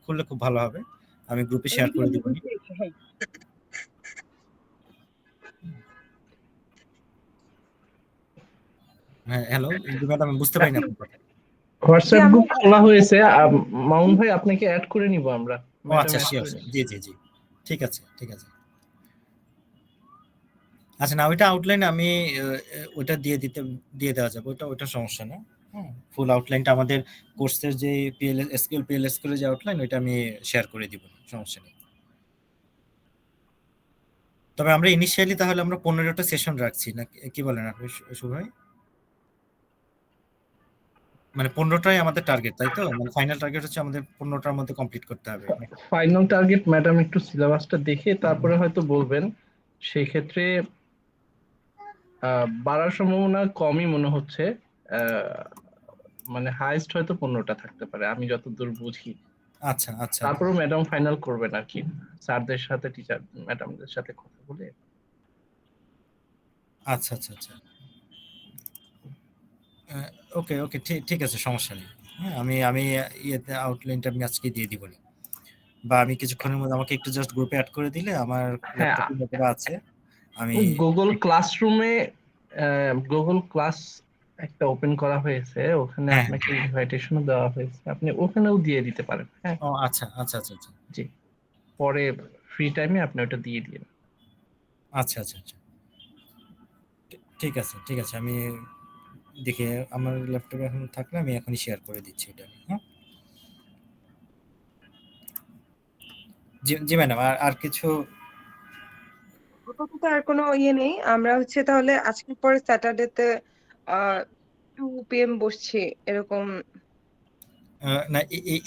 করলে খুব ভালো হবে। আমি গ্রুপে শেয়ার করে দিব। হ্যাঁ, হ্যালো ম্যাডাম, বুঝতে পারিনি আপনার কথা। হোয়াটসঅ্যাপ গ্রুপ খোলা হয়েছে, মামুন ভাই আপনাকে অ্যাড করে নিব আমরা। ও আচ্ছা, শিওর। জি জি জি, ঠিক আছে ঠিক আছে। আচ্ছা, না ওইটা আউটলাইন আমি ওইটা দিয়ে দেওয়া যাবে, ওইটা সমস্যা না। হ্যাঁ, ফুল আউটলাইনটা আমাদের কোর্সের যে পিএলএসকিউএল যে আউটলাইন, ওইটা আমি শেয়ার করে দিব, সমস্যা নেই। তবে আমরা ইনিশিয়ালি তাহলে আমরা 15টা সেশন রাখছি, না কি বলেন আপনি শুভ ভাই? মানে 15টাই আমাদের টার্গেট, তাই তো? মানে ফাইনাল টার্গেট হচ্ছে আমাদের 15টার মধ্যে কমপ্লিট করতে হবে। ফাইনাল টার্গেট ম্যাডাম একটু সিলেবাসটা দেখে তারপরে হয়তো বলবেন। সেই ক্ষেত্রে বাড়ার সম্ভাবনা কমই মনে হচ্ছে। মানে হাইস্ট হয়তো 15টা থাকতে পারে আমি যতদূর বুঝি। আচ্ছা আচ্ছা, তারপরে ম্যাডাম ফাইনাল করবেন আর কি, স্যারদের সাথে টিচার ম্যাডামদের সাথে কথা বলে। আচ্ছা আচ্ছা আচ্ছা, ওকে ওকে, ঠিক আছে, সমস্যা নেই। হ্যাঁ, আমি ইয়েতে আউটলাইনটা আমি আজকে দিয়ে দিব, বা আমি কিছুক্ষণের মধ্যে, আমাকে একটু জাস্ট গ্রুপে অ্যাড করে দিলে আমার হ্যাঁ, ল্যাপটপে যেটা আছে আমি গুগল ক্লাসরুমে গুগল ক্লাস একটা ওপেন করা হয়েছে, ওখানে হ্যাঁ আপনাকে ইনভাইটেশনও দেওয়া হয়েছে, আপনি ওখানেও দিয়ে দিতে পারেন। হ্যাঁ, ও আচ্ছা আচ্ছা আচ্ছা আচ্ছা জি, পরে ফ্রি টাইমে আপনি ওটা দিয়ে দিন। আচ্ছা আচ্ছা আচ্ছা, ঠিক আছে ঠিক আছে, আমি দেখে আমার ল্যাপটপে এখন থাকলে আমি এখনই শেয়ার করে দিচ্ছি এটা। হ্যাঁ, জি জি ম্যাডাম, আর কিছু? আপাতত আর কোনো ইয়ে নেই। আমরা হচ্ছে তাহলে আজকের পরে স্যাটারডেতে 2 PM বসছি এরকম। না,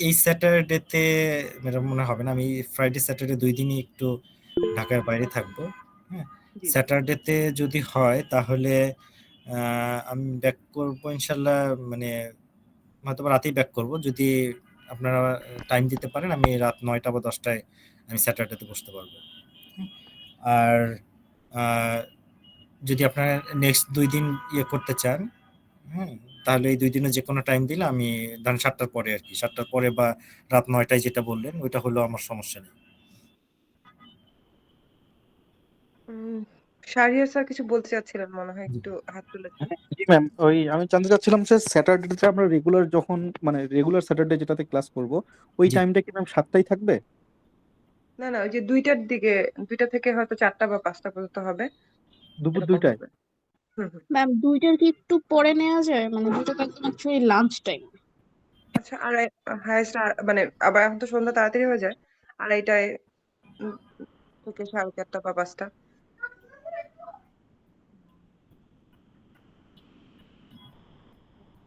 এই স্যাটারডেতে ম্যাডাম মনে হবে না, আমি ফ্রাইডে স্যাটারডে 2 দিনই একটু ঢাকার বাইরে থাকবো। হ্যাঁ, জি। স্যাটারডেতে যদি হয় তাহলে আমি ব্যাক করবো ইনশাল্লাহ, মানে হয়তো রাতেই ব্যাক করব। যদি আপনারা টাইম দিতে পারেন, আমি রাত 9টা বা 10টায় আমি স্যাটারডেতে বসতে পারবো। আর যদি আপনারা নেক্সট 2 দিন ইয়ে করতে চান, হ্যাঁ, তাহলে এই 2 দিনে যে কোনো টাইম দিলে আমি, ধরেন 7টার পরে আর কি, 7টার পরে বা রাত 9টায় যেটা বললেন ওইটা হলো আমার সমস্যা নেই। শাহরিয়ার স্যার কিছু বলতে চাচ্ছিলেন মনে হয়, একটু হাত তুলেছেন। জি ম্যাম, ওই আমি জানতে চাচ্ছিলাম যে স্যাটারডেতে আমরা রেগুলার যখন মানে রেগুলার স্যাটারডে যেটাতে ক্লাস করব, ওই জি, টাইমটা কি ম্যাম 7টাই থাকবে? না না, ওই যে 2টার দিকে, 2টা থেকে হয়তো 4টা বা 5টা পর্যন্ত হবে, দুপুর এরকম 2টায়? হবে। হুম হুম। ম্যাম 2টার কি একটু পরে নেওয়া যায়? মানে 2টা তো একদম অ্যাকচুয়ালি লাঞ্চ টাইম। আচ্ছা, আর হায়েস্ট, মানে আবার এখন তো সন্ধ্যা তাড়াতাড়ি হয়ে যায়, 2:30টায় থেকে 4:30 বা 5টা।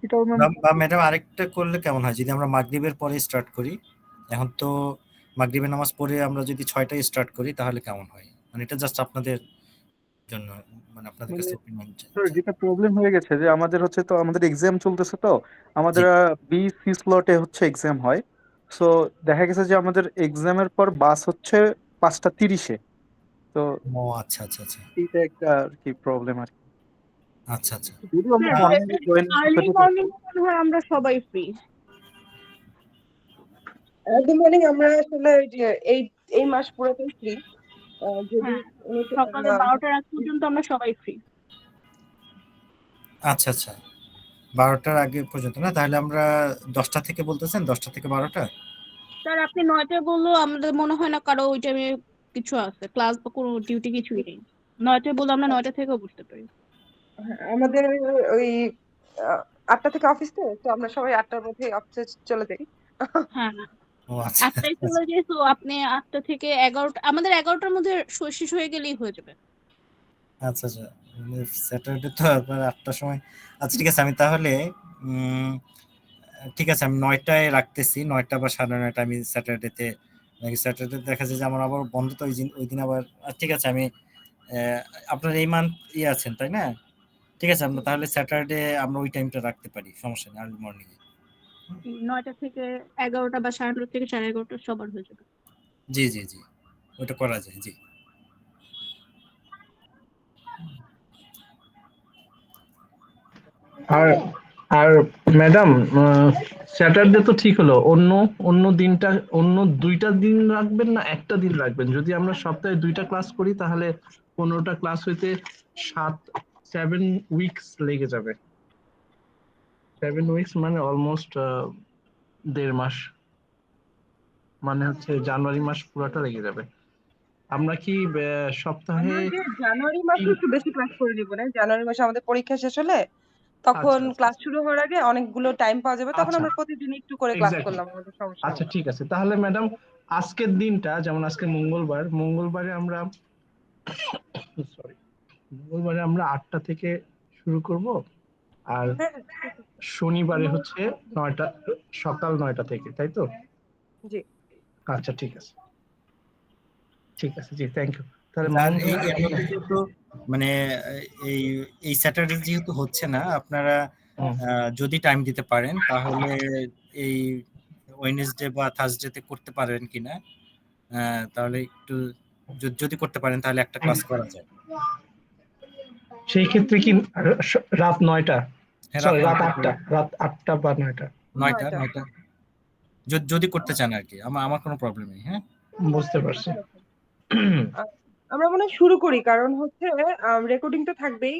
এটাও ম্যাম। বা ম্যাডাম আরেকটা করলে কেমন হয়, যদি আমরা মাগরিবের পরে স্টার্ট করি? এখন তো মাগরিবের নামাজ পড়ে আমরা যদি 6টায় স্টার্ট করি তাহলে কেমন হয়? মানে এটা জাস্ট আপনাদের জন্য, মানে আপনাদের মানে কাছে ওপিনিয়ন চাই। যেটা প্রবলেম হয়ে গেছে যে আমাদের হচ্ছে, তো আমাদের এক্সাম চলতেছে, তো জি, আমাদের বি সি স্লটে হচ্ছে এক্সাম হয়। সো দেখা গেছে যে আমাদের এক্সামের পর বাস হচ্ছে 5টা 30-এ। তো ও আচ্ছা আচ্ছা আচ্ছা এইটা একটা আর কি প্রবলেম আর কি। আচ্ছা আচ্ছা। যদিও আমরা হ্যাঁ, মর্নিং এ জয়েন আর্লি করতে মর্নিং পারছি। মনে হয় আমরা সবাই ফ্রি। আর্লি মর্নিং আমরা আসলে ওই যে এই এই মাস পুরোটাই ফ্রি। যদি হ্যাঁ, সকালে 12টার আগ পর্যন্ত আমরা সবাই ফ্রি। আচ্ছা আচ্ছা, 12টার আগে পর্যন্ত না, তাহলে আমরা 10টা থেকে বলতেছেন, 10টা থেকে 12টা। স্যার আপনি 9টায় বললেও আমাদের মনে হয় না কারো ওই টাইমে কিছু আছে, ক্লাস বা কোনো ডিউটি কিছুই নেই। 9টায় বললে আমরা 9টা থেকেও বুঝতে পারি। আমাদের ওই 8টা থেকে অফিস, তো আমরা সবাই 8টার মধ্যে অফিসে চলে যাই। হ্যাঁ, ও আচ্ছা 8টায় আচ্ছা চলে যাই, তো আপনি 8টা থেকে 11টা, আমাদের 11টার মধ্যে শেষ হয়ে গেলেই হয়ে যাবে। আচ্ছা আচ্ছা, স্যাটারডে তো আপনার 8টার সময়। আচ্ছা ঠিক আছে, আমি তাহলে উম, ঠিক আছে, আমি 9টায় রাখতেছি, 9টা বা 9:30 আমি স্যাটারডেতে। স্যাটারডে দেখা যায় যে আমার আবার বন্ধ, তো ওই দিন আবার। ঠিক আছে, আমি আপনার এই মান্থ ইয়ে আছেন তাই না? ঠিক আছে, আমরা তাহলে স্যাটারডে আমরা ওই টাইমটা রাখতে পারি, সমস্যা নেই, আর্লি মর্নিং এ। 9টা থেকে 11টা বা 9:30 থেকে 11:30 সবার হয়ে যাবে। জি জি জি, ওটা করা যায়, জি। আর আর ম্যাডাম, স্যাটারডে তো ঠিক হলো, অন্য অন্য দিনটা, অন্য 2টা দিন রাখবেন না একটা দিন রাখবেন? যদি আমরা সপ্তাহে 2টা ক্লাস করি তাহলে 15টা ক্লাস হইতে 7 উইকস লেগে যাবে। 7 উইকস মানে অলমোস্ট 1.5 মাস, মানে হচ্ছে জানুয়ারি মাস পুরোটা লেগে যাবে। আমরা কি সপ্তাহে আমরা যে জানুয়ারি মাসে 3? একটু বেশি ক্লাস করে নিব না? জানুয়ারি মাসে আমাদের পরীক্ষা শেষ হলে তখন আচ্ছা আচ্ছা ক্লাস শুরু হওয়ার আগে অনেকগুলো টাইম পাওয়া যাবে, তখন আচ্ছা, আমরা প্রতিদিন একটু করে ক্লাস এক্স্যাক্টলি। করলাম, আমাদের সমস্যা আচ্ছা হবে না। ঠিক আছে, তাহলে ম্যাডাম আজকের দিনটা, যেমন আজকে মঙ্গলবার, মঙ্গলবারে আমরা সরি মঙ্গলবারে আমরা 8টা থেকে শুরু করব, আর হ্যাঁ হ্যাঁ, ঠিক আছে। শনিবারে আমরা হচ্ছে 9টা, সকাল 9টা থেকে, তাই তো? জি আচ্ছা ঠিক আছে, ঠিক আছে, জি থ্যাংক ইউ। তাহলে আর মামুন এই ভাই, এর মধ্যে যেহেতু মানে এই এই স্যাটারডে যেহেতু হচ্ছে না, আপনারা হুম, যদি টাইম দিতে পারেন তাহলে এই ওয়েডনেসডে বা থার্সডেতে করতে পারেন কিনা, তাহলে একটু যদি করতে পারেন তাহলে একটা ক্লাস করা যায়। সেই ক্ষেত্রে কি রাত 9টা, হ্যাঁ, রাত সরি রাত 9টার পরে, 8টা, রাত 8টা বা 9টা? 9টা নয়টা 9টা যদি করতে চান আর কি, আমার আমার কোনো প্রবলেম নেই। হ্যাঁ, বুঝতে পারছি। ঠিক আছে। আ- আমরা মনে হয় শুরু করি, কারণ হচ্ছে রেকর্ডিং তো থাকবেই।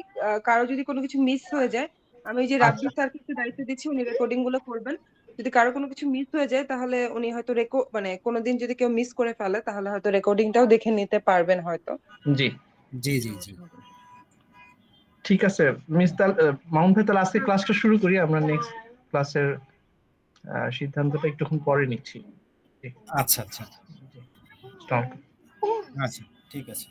কারো যদি কোনো কিছু মিস হয়ে যায়, আমি ওই যে আচ্ছা রাব্বি স্যারকে একটু দায়িত্ব দিচ্ছি, উনি রেকর্ডিং গুলো করবেন। যদি কারো কোনো কিছু মিস হয়ে যায় তাহলে উনি হয়তো মানে কোনোদিন যদি কেউ মিস করে ফেলে তাহলে হয়তো রেকর্ডিংটাও দেখে নিতে পারবেন হয়তো। জি, জি জি জি। ঠিক আছে মিস, তাহলে মামুন ভাই, তাহলে আজকে ক্লাসটা শুরু করি, আমরা নেক্সট ক্লাসের সিদ্ধান্তটা একটুক্ষণ পরে নিচ্ছি। জি, আচ্ছা আচ্ছা জি, আসসালামু আলাইকুম। আচ্ছা, ঠিক আছে।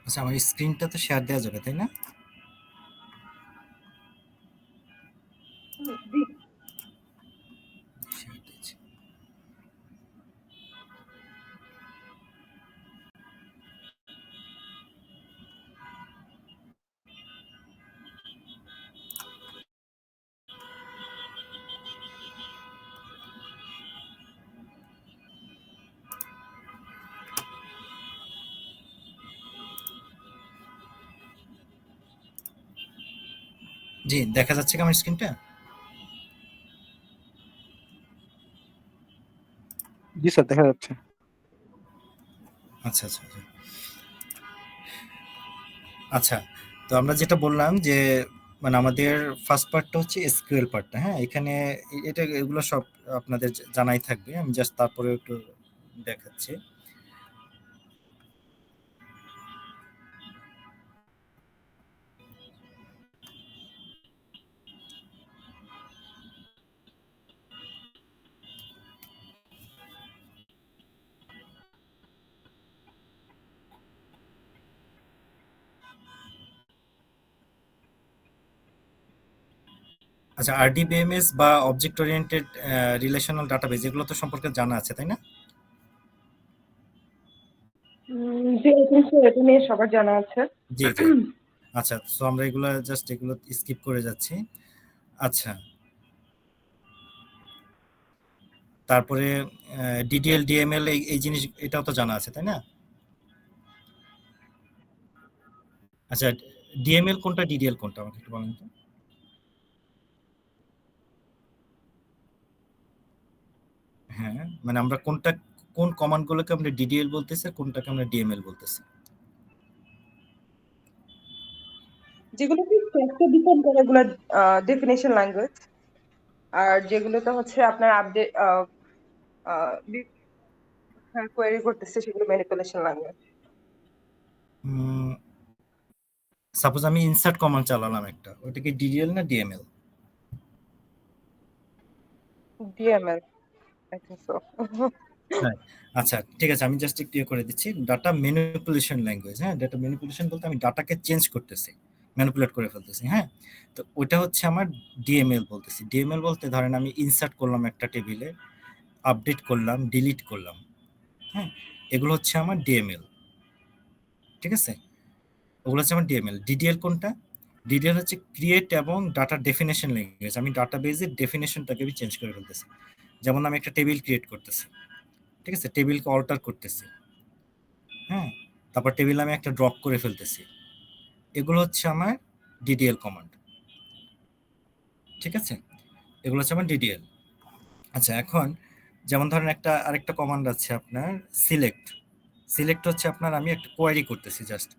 আচ্ছা, আমার স্ক্রিনটা তো শেয়ার দেওয়া যাবে তাই না? জি Share দিচ্ছি। জি, দেখা যাচ্ছে কি আমার স্ক্রিনটা? জি স্যার, দেখা যাচ্ছে। আচ্ছা আচ্ছা আচ্ছা। আচ্ছা, তো আমরা যেটা বললাম যে মানে আমাদের ফার্স্ট পার্টটা হচ্ছে এসকিউএল পার্টটা। হ্যাঁ, এখানে এটা এগুলো সব আপনাদের জানাই থাকবে, আমি জাস্ট তারপরে একটু দেখাচ্ছি। আচ্ছা, আরডিবিএমএস বা অবজেক্ট ওরিয়েন্টেড রিলেশনাল ডাটাবেজ, এগুলো তো সম্পর্কে জানা আছে তাই না? জি, এটা নিয়ে সবার জানা আছে। জি জি। আচ্ছা, সো আমরা এগুলো জাস্ট এগুলো স্কিপ করে যাচ্ছি। আচ্ছা, তারপরে ডিডিএল ডিএমএল এই জিনিস এটাও তো জানা আছে তাই না? আচ্ছা, ডিএমএল কোনটা ডিডিএল কোনটা আমাকে একটু বলেন তো। হ্যাঁ, মানে আমরা কোন কমান্ড গুলোকে আমরা ডিডিএল বলতেছি আর কোনটাকে আমরা ডিএমএল বলতেছি? যেগুলো কি টেক্সটে ডিপেন্ড করে এগুলো ডেফিনেশন ল্যাঙ্গুয়েজ, আর যেগুলোতে হচ্ছে আপনার আপডেট কোয়েরি করতেছে সেগুলো ম্যানিপুলেশন ল্যাঙ্গুয়েজ। সাপোজ আমি ইনসার্ট কমান্ড চালালাম একটা, ওটা কি ডিডিএল না DML? DML, I think so. হ্যাঁ, আচ্ছা ঠিক আছে, আমি জাস্ট একটু করে দিচ্ছি। Data manipulation language. হ্যাঁ, ডাটা ম্যানিপুলেশন বলতে আমি ডাটাকে চেঞ্জ করতেছি, ম্যানিপুলেট করে ফেলতেছি। হ্যাঁ, তো ওটা হচ্ছে আমার ডিএমএল বলতেছি। ডিএমএল বলতে ধরেন আমি ইনসার্ট করলাম একটা টেবিলে, আপডেট করলাম, ডিলিট করলাম। হ্যাঁ, এগুলো হচ্ছে আমার ডিএমএল। ঠিক আছে, ওগুলো হচ্ছে আমার ডিএমএল। ডিডিএল কোনটা? ডিডিএল হচ্ছে ক্রিয়েট এবং ডাটা ডেফিনেশন ল্যাঙ্গুয়েজ। আমি ডাটাবেজের ডেফিনেশনটাকে আমি চেঞ্জ করে ফেলতেছি। যেমন আমি একটা টেবিল ক্রিয়েট করতেছি, ঠিক আছে, টেবিলকে অল্টার করতেছি। হ্যাঁ, তারপর টেবিল আমি একটা ড্রপ করে ফেলতেছি। এগুলো হচ্ছে আমার ডিডিএল কমান্ড। ঠিক আছে, এগুলো হচ্ছে আমার ডিডিএল। আচ্ছা, এখন যেমন ধরেন আরেকটা কমান্ড আছে আপনার সিলেক্ট। সিলেক্ট হচ্ছে আপনার আমি একটা কোয়ারি করতেছি জাস্ট।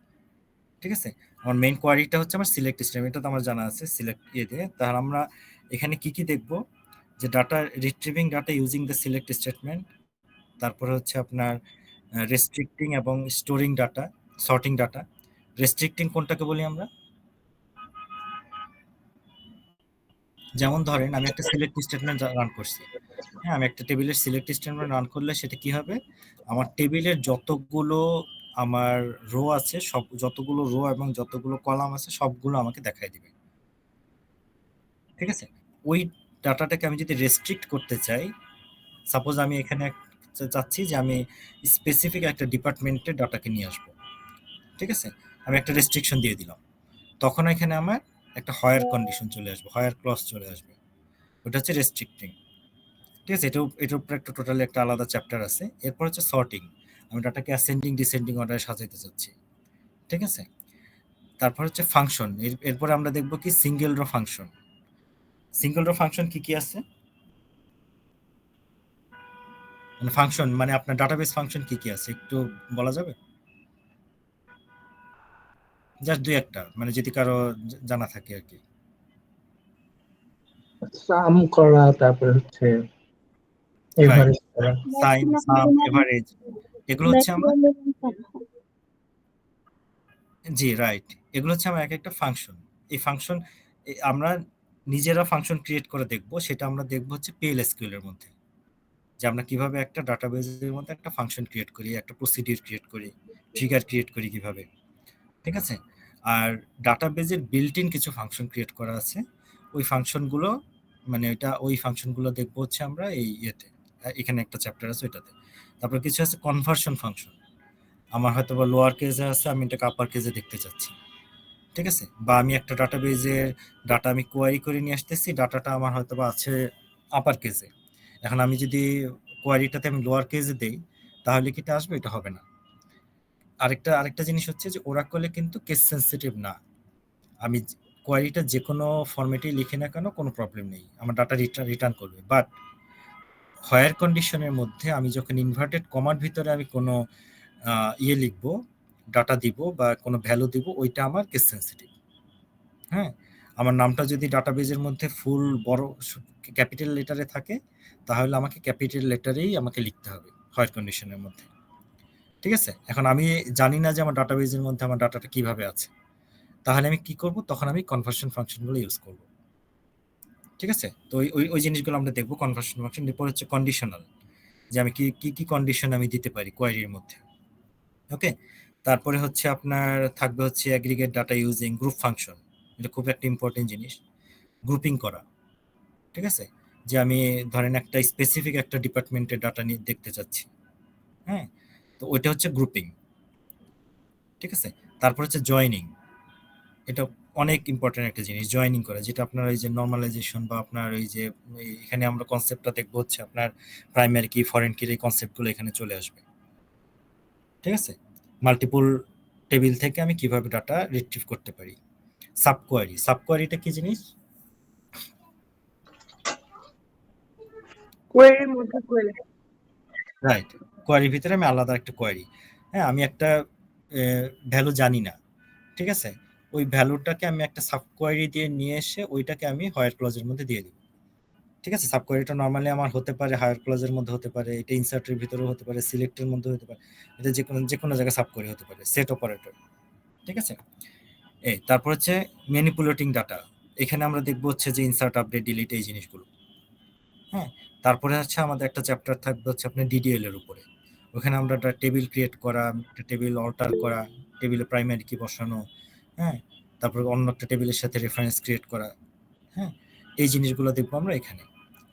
ঠিক আছে, আমার মেইন কোয়ারিটা হচ্ছে আমার সিলেক্ট স্টেটমেন্ট, এটা তো আমার জানা আছে সিলেক্ট দিয়ে। তাহলে আমরা এখানে কি দেখব, যে data retrieving data using the select statement, তারপরে হচ্ছে আপনার রেস্ট্রিক্টিং এবং storing data, sorting data. Restricting কোনটাকে বলি আমরা? যেমন ধরেন আমি একটা সিলেক্ট স্টেটমেন্ট রান করছি। হ্যাঁ, আমি একটা টেবিলের সিলেক্ট স্টেটমেন্ট রান করলে সেটা কি হবে, আমার টেবিলের যতগুলো আমার রো আছে, যতগুলো রো এবং যতগুলো কলাম আছে সবগুলো আমাকে দেখাই দিবে। ঠিক আছে, ওই ডাটাটাকে আমি যদি রেস্ট্রিক্ট করতে চাই, সাপোজ আমি এখানে চাচ্ছি যে আমি স্পেসিফিক একটা ডিপার্টমেন্টের ডাটাকে নিয়ে আসবো। ঠিক আছে, আমি একটা রেস্ট্রিকশন দিয়ে দিলাম, তখন এখানে আমার একটা হায়ার কন্ডিশন চলে আসবে, হায়ার ক্লজ চলে আসবে। ওটা হচ্ছে রেস্ট্রিক্টিং। ঠিক আছে, এটার উপরে একটা টোটালি একটা আলাদা চ্যাপ্টার আছে। এরপর হচ্ছে সর্টিং, আমি ডাটাকে অ্যাসেন্ডিং ডিসেন্ডিং অর্ডারে সাজাইতে চাচ্ছি। ঠিক আছে, তারপর হচ্ছে ফাংশন। এরপরে আমরা দেখব কি single rho function. Single rho function কি আছে, মানে ফাংশন মানে আপনার ডাটাবেস ফাংশন কি আছে একটু বলা যাবে? জাস্ট দুই একটা, মানে যদি কারো জানা থাকে আর কি। সাম করা, তারপরে হচ্ছে এভারেজ করা। সাইন, সাম, এভারেজ, এগুলো হচ্ছে আমার, জি রাইট, এগুলো হচ্ছে আমার এক একটা ফাংশন। এই ফাংশন আমরা নিজেরা ফাংশন ক্রিয়েট করে দেখব, সেটা আমরা দেখব হচ্ছে PL/SQL এর মধ্যে, যে আমরা কিভাবে একটা ডাটাবেজের মধ্যে একটা ফাংশন ক্রিয়েট করি, একটা প্রসিডিউর ক্রিয়েট করি, ট্রিগার ক্রিয়েট করি কিভাবে। ঠিক আছে, আর ডাটাবেজের বিল্ট ইন কিছু ফাংশন ক্রিয়েট করা আছে, ওই ফাংশনগুলো মানে ওই ফাংশনগুলো দেখবো হচ্ছে আমরা এই ইয়েতে, এখানে একটা চ্যাপ্টার আছে ওইটাতে। তারপর কিছু আছে কনভার্সন ফাংশন, আমার হয়তো বা লোয়ার কেজে আছে, আমি এটাকে আপার কেজে দেখতে চাচ্ছি। ঠিক আছে, বা আমি একটা ডাটাবেজের ডাটা আমি কোয়ারি করে নিয়ে আসতেছি, ডাটাটা আমার হয়তো বা আছে আপার কেজে। এখন আমি যদি কোয়ারিটাতে আমি লোয়ার কেজে দেই, তাহলে কি এটা আসবে? এটা হবে না। আরেকটা জিনিস হচ্ছে যে ওরাকলে কিন্তু কেস সেন্সিটিভ না। আমি কোয়ারিটা যে কোনো ফরম্যাটেই লিখি না কেন কোনো প্রবলেম নেই, আমার ডাটা রিটার্ন করবে। বাট হায়ার কন্ডিশনের মধ্যে আমি যখন ইনভার্টেড কমার ভিতরে আমি কোনো ইয়ে লিখবো, ডাটা দিব বা কোনো ভ্যালু দিব, ওইটা আমার কেস সেন্সিটিভ। হ্যাঁ, আমার নামটা যদি ডাটাবেজের মধ্যে ফুল বড় ক্যাপিটাল লেটারে থাকে, তাহলে আমাকে ক্যাপিটাল লেটারেই আমাকে লিখতে হবে হায়ার কন্ডিশনের মধ্যে। ঠিক আছে, এখন আমি জানি না যে আমার ডাটাবেজের মধ্যে আমার ডাটাটা কিভাবে আছে, তাহলে আমি কি করব, তখন আমি কনভার্সন ফাংশনগুলো ইউজ করব। ঠিক আছে, তো ওই জিনিসগুলো আমরা দেখবো কনভার্সন ফাংশন। এরপর হচ্ছে কন্ডিশনাল, যে আমি কি কন্ডিশন আমি দিতে পারি কোয়ারির মধ্যে। ওকে, তারপরে হচ্ছে আপনার থাকবে হচ্ছে aggregate data using group function. এটা খুব একটা ইম্পর্টেন্ট জিনিস, গ্রুপিং করা। ঠিক আছে, যে আমি ধরেন একটা স্পেসিফিক একটা ডিপার্টমেন্টের ডাটা নিয়ে দেখতে চাচ্ছি। হ্যাঁ, তো ওইটা হচ্ছে গ্রুপিং। ঠিক আছে, তারপর হচ্ছে জয়নিং। এটা অনেক ইম্পর্টেন্ট একটা জিনিস, জয়েনিং করা, যেটা আপনার এই যে নর্মালাইজেশন বা আপনার এই যে এখানে আমরা কনসেপ্টটা দেখবো হচ্ছে আপনার প্রাইমারি কি ফরেন কির এই কনসেপ্টগুলো এখানে চলে আসবে। ঠিক আছে, মাল্টিপল টেবিল থেকে আমি কিভাবে ডাটা রিট্রিভ করতে পারি। সাবকোয়ারি, সাবকোয়ারিটা কি জিনিস? কোয়েরির মধ্যে কোয়েরি। রাইট, কোয়ারির ভিতরে আমি আলাদা একটা কোয়ারি, হ্যাঁ আমি একটা ভ্যালু জানি না, ঠিক আছে, ওই ভ্যালুটাকে আমি একটা সাবকোয়ারি দিয়ে নিয়ে এসে ওইটাকে আমি হায়ার ক্লজের মধ্যে দিয়ে দিব। ঠিক আছে, সাবকোয়ারিটা নরমালি আমার হতে পারে হায়ার ক্লজের মধ্যে হতে পারে, এটা ইনসার্টের ভিতরেও হতে পারে, সিলেক্টের মধ্যে হতে পারে, এটা যে কোনো জায়গায় সাবকোয়ারি হতে পারে, সেট অপারেটর। ঠিক আছে, এই তারপর হচ্ছে ম্যানিপুলেটিং ডাটা, এখানে আমরা দেখবো হচ্ছে যে ইনসার্ট, আপডেট, ডিলিট এই জিনিসগুলো। হ্যাঁ, তারপরে হচ্ছে আমাদের একটা চ্যাপ্টার থাকবে হচ্ছে আপনার ডিডিএল এর উপরে, ওখানে আমরা একটা টেবিল ক্রিয়েট করা, একটা টেবিল অল্টার করা, টেবিলে প্রাইমারি কি বসানো, হ্যাঁ, তারপর অন্য একটা টেবিলের সাথে রেফারেন্স ক্রিয়েট করা, হ্যাঁ, এই জিনিসগুলো দেখবো আমরা এখানে।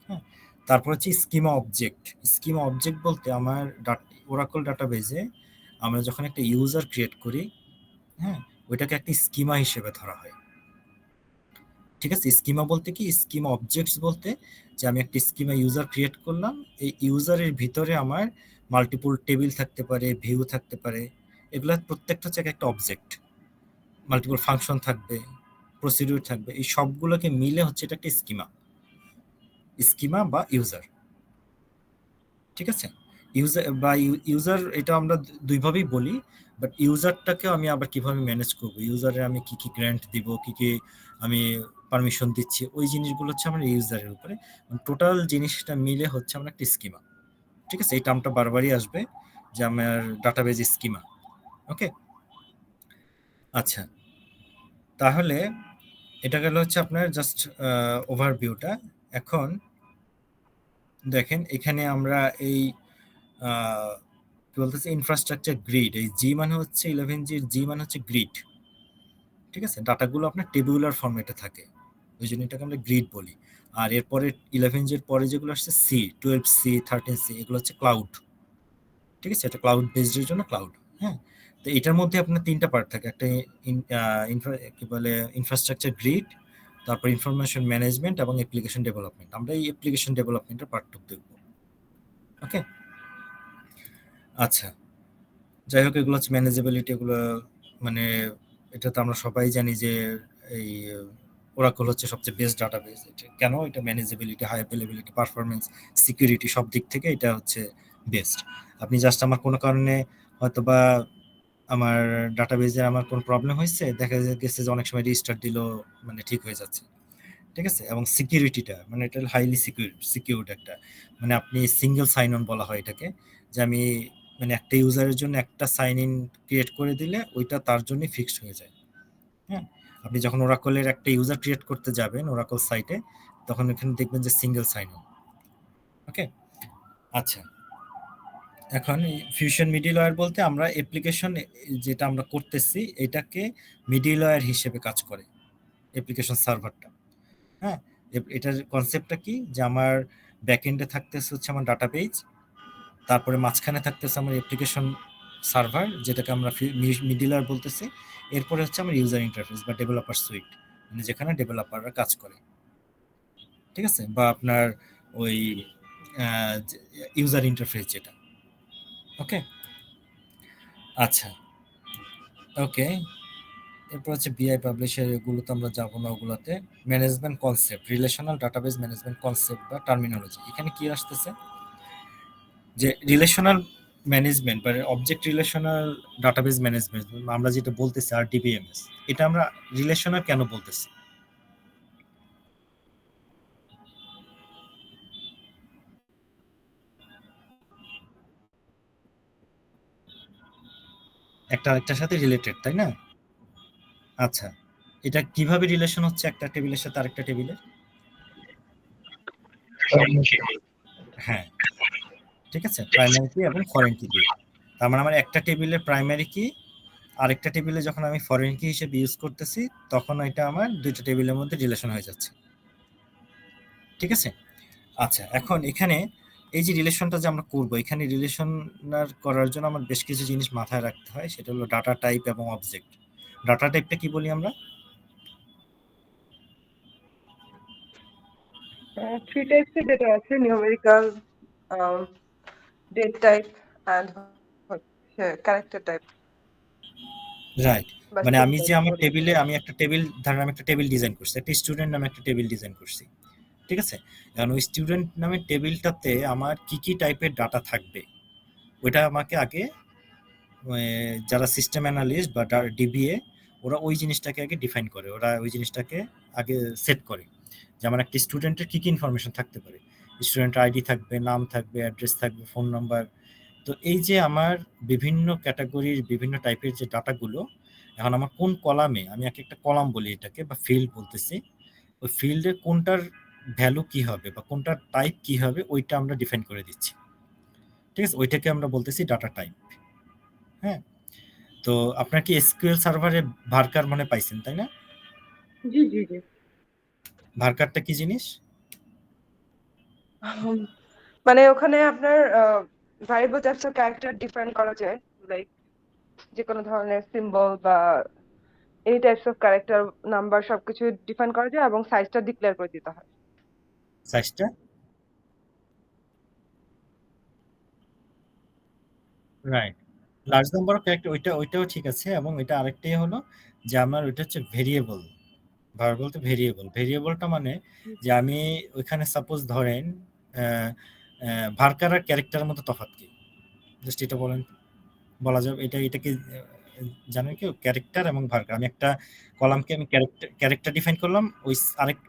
হ্যাঁ, তারপর হচ্ছে স্কিমা অবজেক্ট। স্কিমা অবজেক্ট বলতে আমার ওরাকল ডাটাবেজে আমরা যখন একটা ইউজার ক্রিয়েট করি, হ্যাঁ, ওইটাকে একটা স্কিমা হিসেবে ধরা হয়। ঠিক আছে, স্কিমা বলতে কি, স্কিমা অবজেক্টস বলতে যে আমি একটা স্কিমা ইউজার ক্রিয়েট করলাম, এই ইউজারের ভিতরে আমার মাল্টিপল টেবিল থাকতে পারে, ভিউ থাকতে পারে, এগুলা প্রত্যেকটা হচ্ছে একটা অবজেক্ট, মাল্টিপল ফাংশন থাকবে, প্রসিডিউর থাকবে, এই সবগুলোকে মিলে হচ্ছে এটা একটা স্কিমা, স্কিমা বা ইউজার। ঠিক আছে, ইউজার বা ইউজার এটা আমরা দুইভাবেই বলি, বাট ইউজারটাকে আমি আবার কিভাবে ম্যানেজ করব, ইউজারে আমি কি কি গ্র্যান্ট দিব, কি কি আমি পারমিশন দিচ্ছি, ওই জিনিসগুলো হচ্ছে আমার ইউজারের উপরে, টোটাল জিনিসটা মিলে হচ্ছে আমার একটা স্কিমা। ঠিক আছে, এই টার্মটা বারবারই আসবে যে আমার ডাটাবেজ স্কিমা। ওকে, আচ্ছা, তাহলে এটা গেল হচ্ছে আপনার জাস্ট ওভারভিউটা। এখন দেখেন এখানে আমরা এই কি বলতেছে ইনফ্রাস্ট্রাকচার গ্রিড, এই জি মানে হচ্ছে 11G এর জি মানে হচ্ছে গ্রিড। ঠিক আছে, ডাটাগুলো আপনার টেবুলার ফরম্যাটে থাকে, ওই জন্য এটাকে আমরা গ্রিড বলি। আর এরপরে 11G এর পরে যেগুলো আসছে সি, 12C, 13C, এগুলো হচ্ছে ক্লাউড। ঠিক আছে, এটা ক্লাউড বেসড এর জন্য ক্লাউড। হ্যাঁ, তো এটার মধ্যে আপনার তিনটা পার্ট থাকে, একটা কি বলে ইনফ্রাস্ট্রাকচার গ্রিড, তারপর ইনফরমেশন ম্যানেজমেন্ট এবং অ্যাপ্লিকেশন ডেভেলপমেন্ট। আমরা এই অ্যাপ্লিকেশন ডেভেলপমেন্টের পার্টটুকু দেখব। ওকে, আচ্ছা, যাই হোক, এগুলো হচ্ছে ম্যানেজেবিলিটি, এগুলো মানে এটা তো আমরা সবাই জানি যে এই ওরাকল হচ্ছে সবচেয়ে বেস্ট ডাটাবেস। কেন? এটা ম্যানেজেবিলিটি, হাই অ্যাভেলেবিলিটি, পারফরমেন্স, সিকিউরিটি সব দিক থেকে এটা হচ্ছে বেস্ট। আপনি জাস্ট আমার কোনো কারণে হয়তো বা আমার ডাটাবেজে আমার কোনো প্রবলেম হয়েছে, দেখা গেছে যে অনেক সময় রিস্টার্ট দিলেও মানে ঠিক হয়ে যাচ্ছে। ঠিক আছে, এবং সিকিউরিটিটা মানে এটা হাইলি সিকিউরড একটা, মানে আপনি সিঙ্গেল সাইন অন বলা হয় এটাকে, যে আমি মানে একটা ইউজারের জন্য একটা সাইন ইন ক্রিয়েট করে দিলে ওইটা তার জন্য ফিক্সড হয়ে যায়। হ্যাঁ, আপনি যখন ওরাকলের একটা ইউজার ক্রিয়েট করতে যাবেন ওরাকল সাইটে, তখন এখানে দেখবেন যে সিঙ্গেল সাইন অন। ওকে, আচ্ছা, এখন ফিউশন মিডলওয়্যার বলতে আমরা অ্যাপ্লিকেশন যেটা আমরা করতেছি এটাকে মিডলওয়্যার হিসেবে কাজ করে অ্যাপ্লিকেশন সার্ভারটা। হ্যাঁ, এটার কনসেপ্টটা কি, যে আমার ব্যাকএন্ডে থাকতেছে হচ্ছে আমার ডাটাবেজ, তারপরে মাঝখানে থাকতেছে আমার অ্যাপ্লিকেশন সার্ভার যেটাকে আমরা মিডলওয়্যার বলতেছি, এরপরে হচ্ছে আমার ইউজার ইন্টারফেস বা ডেভেলপার সুইট, মানে যেখানে ডেভেলপাররা কাজ করে। ঠিক আছে, বা আপনার ওই ইউজার ইন্টারফেস যেটা। ওকে, আচ্ছা, ওকে, এরপর হচ্ছে বিআই পাবলিশার, এগুলো তো আমরা যাবো না ওগুলোতে। Management concept, relational database management concept বা টার্মিনোলজি, এখানে কি আসতেছে যে রিলেশনাল ম্যানেজমেন্ট বা অবজেক্ট রিলেশনাল ডাটাবেস ম্যানেজমেন্ট, আমরা যেটা বলতেছি আরডিবিএমএস, এটা আমরা রিলেশনাল কেন বলতেছি? একটা আরেকটার সাথে রিলেটেড, তাই না? আচ্ছা, এটা কিভাবে রিলেশন হচ্ছে একটা টেবিলের সাথে আরেকটা টেবিলের? হ্যাঁ, ঠিক আছে, প্রাইমারি কি এবং ফরেন কি দিয়ে। তার মানে আমার একটা টেবিলের প্রাইমারি কি আরেকটা টেবিলে যখন আমি ফরেন কি হিসেবে ইউজ করতেছি, তখন এটা আমার দুইটা টেবিলের মধ্যে রিলেশন হয়ে যাচ্ছে। ঠিক আছে, আচ্ছা, এখন এখানে এই যে রিলেশনটা যে আমরা করবো, এখানে রিলেশন করার জন্য আমার বেশ কিছু জিনিস মাথায় রাখতে হয়, সেটা হলো ডাটা টাইপ এবং অবজেক্ট। ডাটা টাইপটা কি বলি আমরা? থ্রি টাইপসের ডেটা আছে, নিউমেরিক্যাল, ডেট টাইপ অ্যান্ড হচ্ছে ক্যারেক্টার টাইপ রাইট, বা মানে আমি সিম্বল যে আমার বলি। টেবিলে আমি একটা টেবিল, ধরেন আমি একটা টেবিল ডিজাইন করছি, একটা স্টুডেন্ট নামে একটা টেবিল ডিজাইন করছি, ঠিক আছে? এখন ওই স্টুডেন্ট নামে টেবিলটাতে আমার কি কি টাইপের ডাটা থাকবে ওইটা আমাকে আগে যারা সিস্টেম অ্যানালিস্ট বা ডিবিএ ওরা ওই জিনিসটাকে আগে ডিফাইন করে, ওরা ওই জিনিসটাকে আগে সেট করে যে আমার একটা স্টুডেন্টের কি কি ইনফরমেশন থাকতে পারে। স্টুডেন্ট আইডি থাকবে, নাম থাকবে, অ্যাড্রেস থাকবে, ফোন নাম্বার। তো এই যে আমার বিভিন্ন ক্যাটাগরির বিভিন্ন টাইপের যে ডাটাগুলো, এখন আমার কোন কলামে, আমি একটা কলাম বলি এটাকে বা ফিল্ড বলতেছি, ওই ফিল্ডে কোনটার ভ্যালু কি হবে বা কোনটার টাইপ কি হবে ওইটা আমরা ডিফাইন করে দিচ্ছি, ঠিক আছে? ওইটাকে আমরা বলতেছি ডাটা টাইপ। হ্যাঁ, তো আপনার কি এসকিউএল সার্ভারে ভার্কার মনে পাইছেন তাই না? জি জি জি। ভার্কারটা কি জিনিস? মানে ওখানে আপনার variable types of character define করা যায়, লাইক যে কোনো ধরনের সিম্বল বা এই টাইপস অফ ক্যারেক্টার, নাম্বার সবকিছু ডিফাইন করা যায় এবং সাইজটা ডিক্লেয়ার করে দিতে হয়। সাইজটা? Right, large number of character, ওইটাও ঠিক আছে। এবং এটা আরেকটাই হলো যে আমার ওইটা হচ্ছে ভেরিয়েবল। ভার বলতে ভেরিয়েবল, ভেরিয়েবলটা মানে যে আমি ওইখানে সাপোজ ধরেন ভার্কার আর ক্যারেক্টারের মধ্যে তফাৎ কি, জাস্ট এটা বলেন, বলা যাবে এটা, এটাকে জানেন কেউ? ক্যারেক্টার এবং ভার্কার, আমি একটা কলামকে আমি ক্যারেক্টার ডিফাইন করলাম,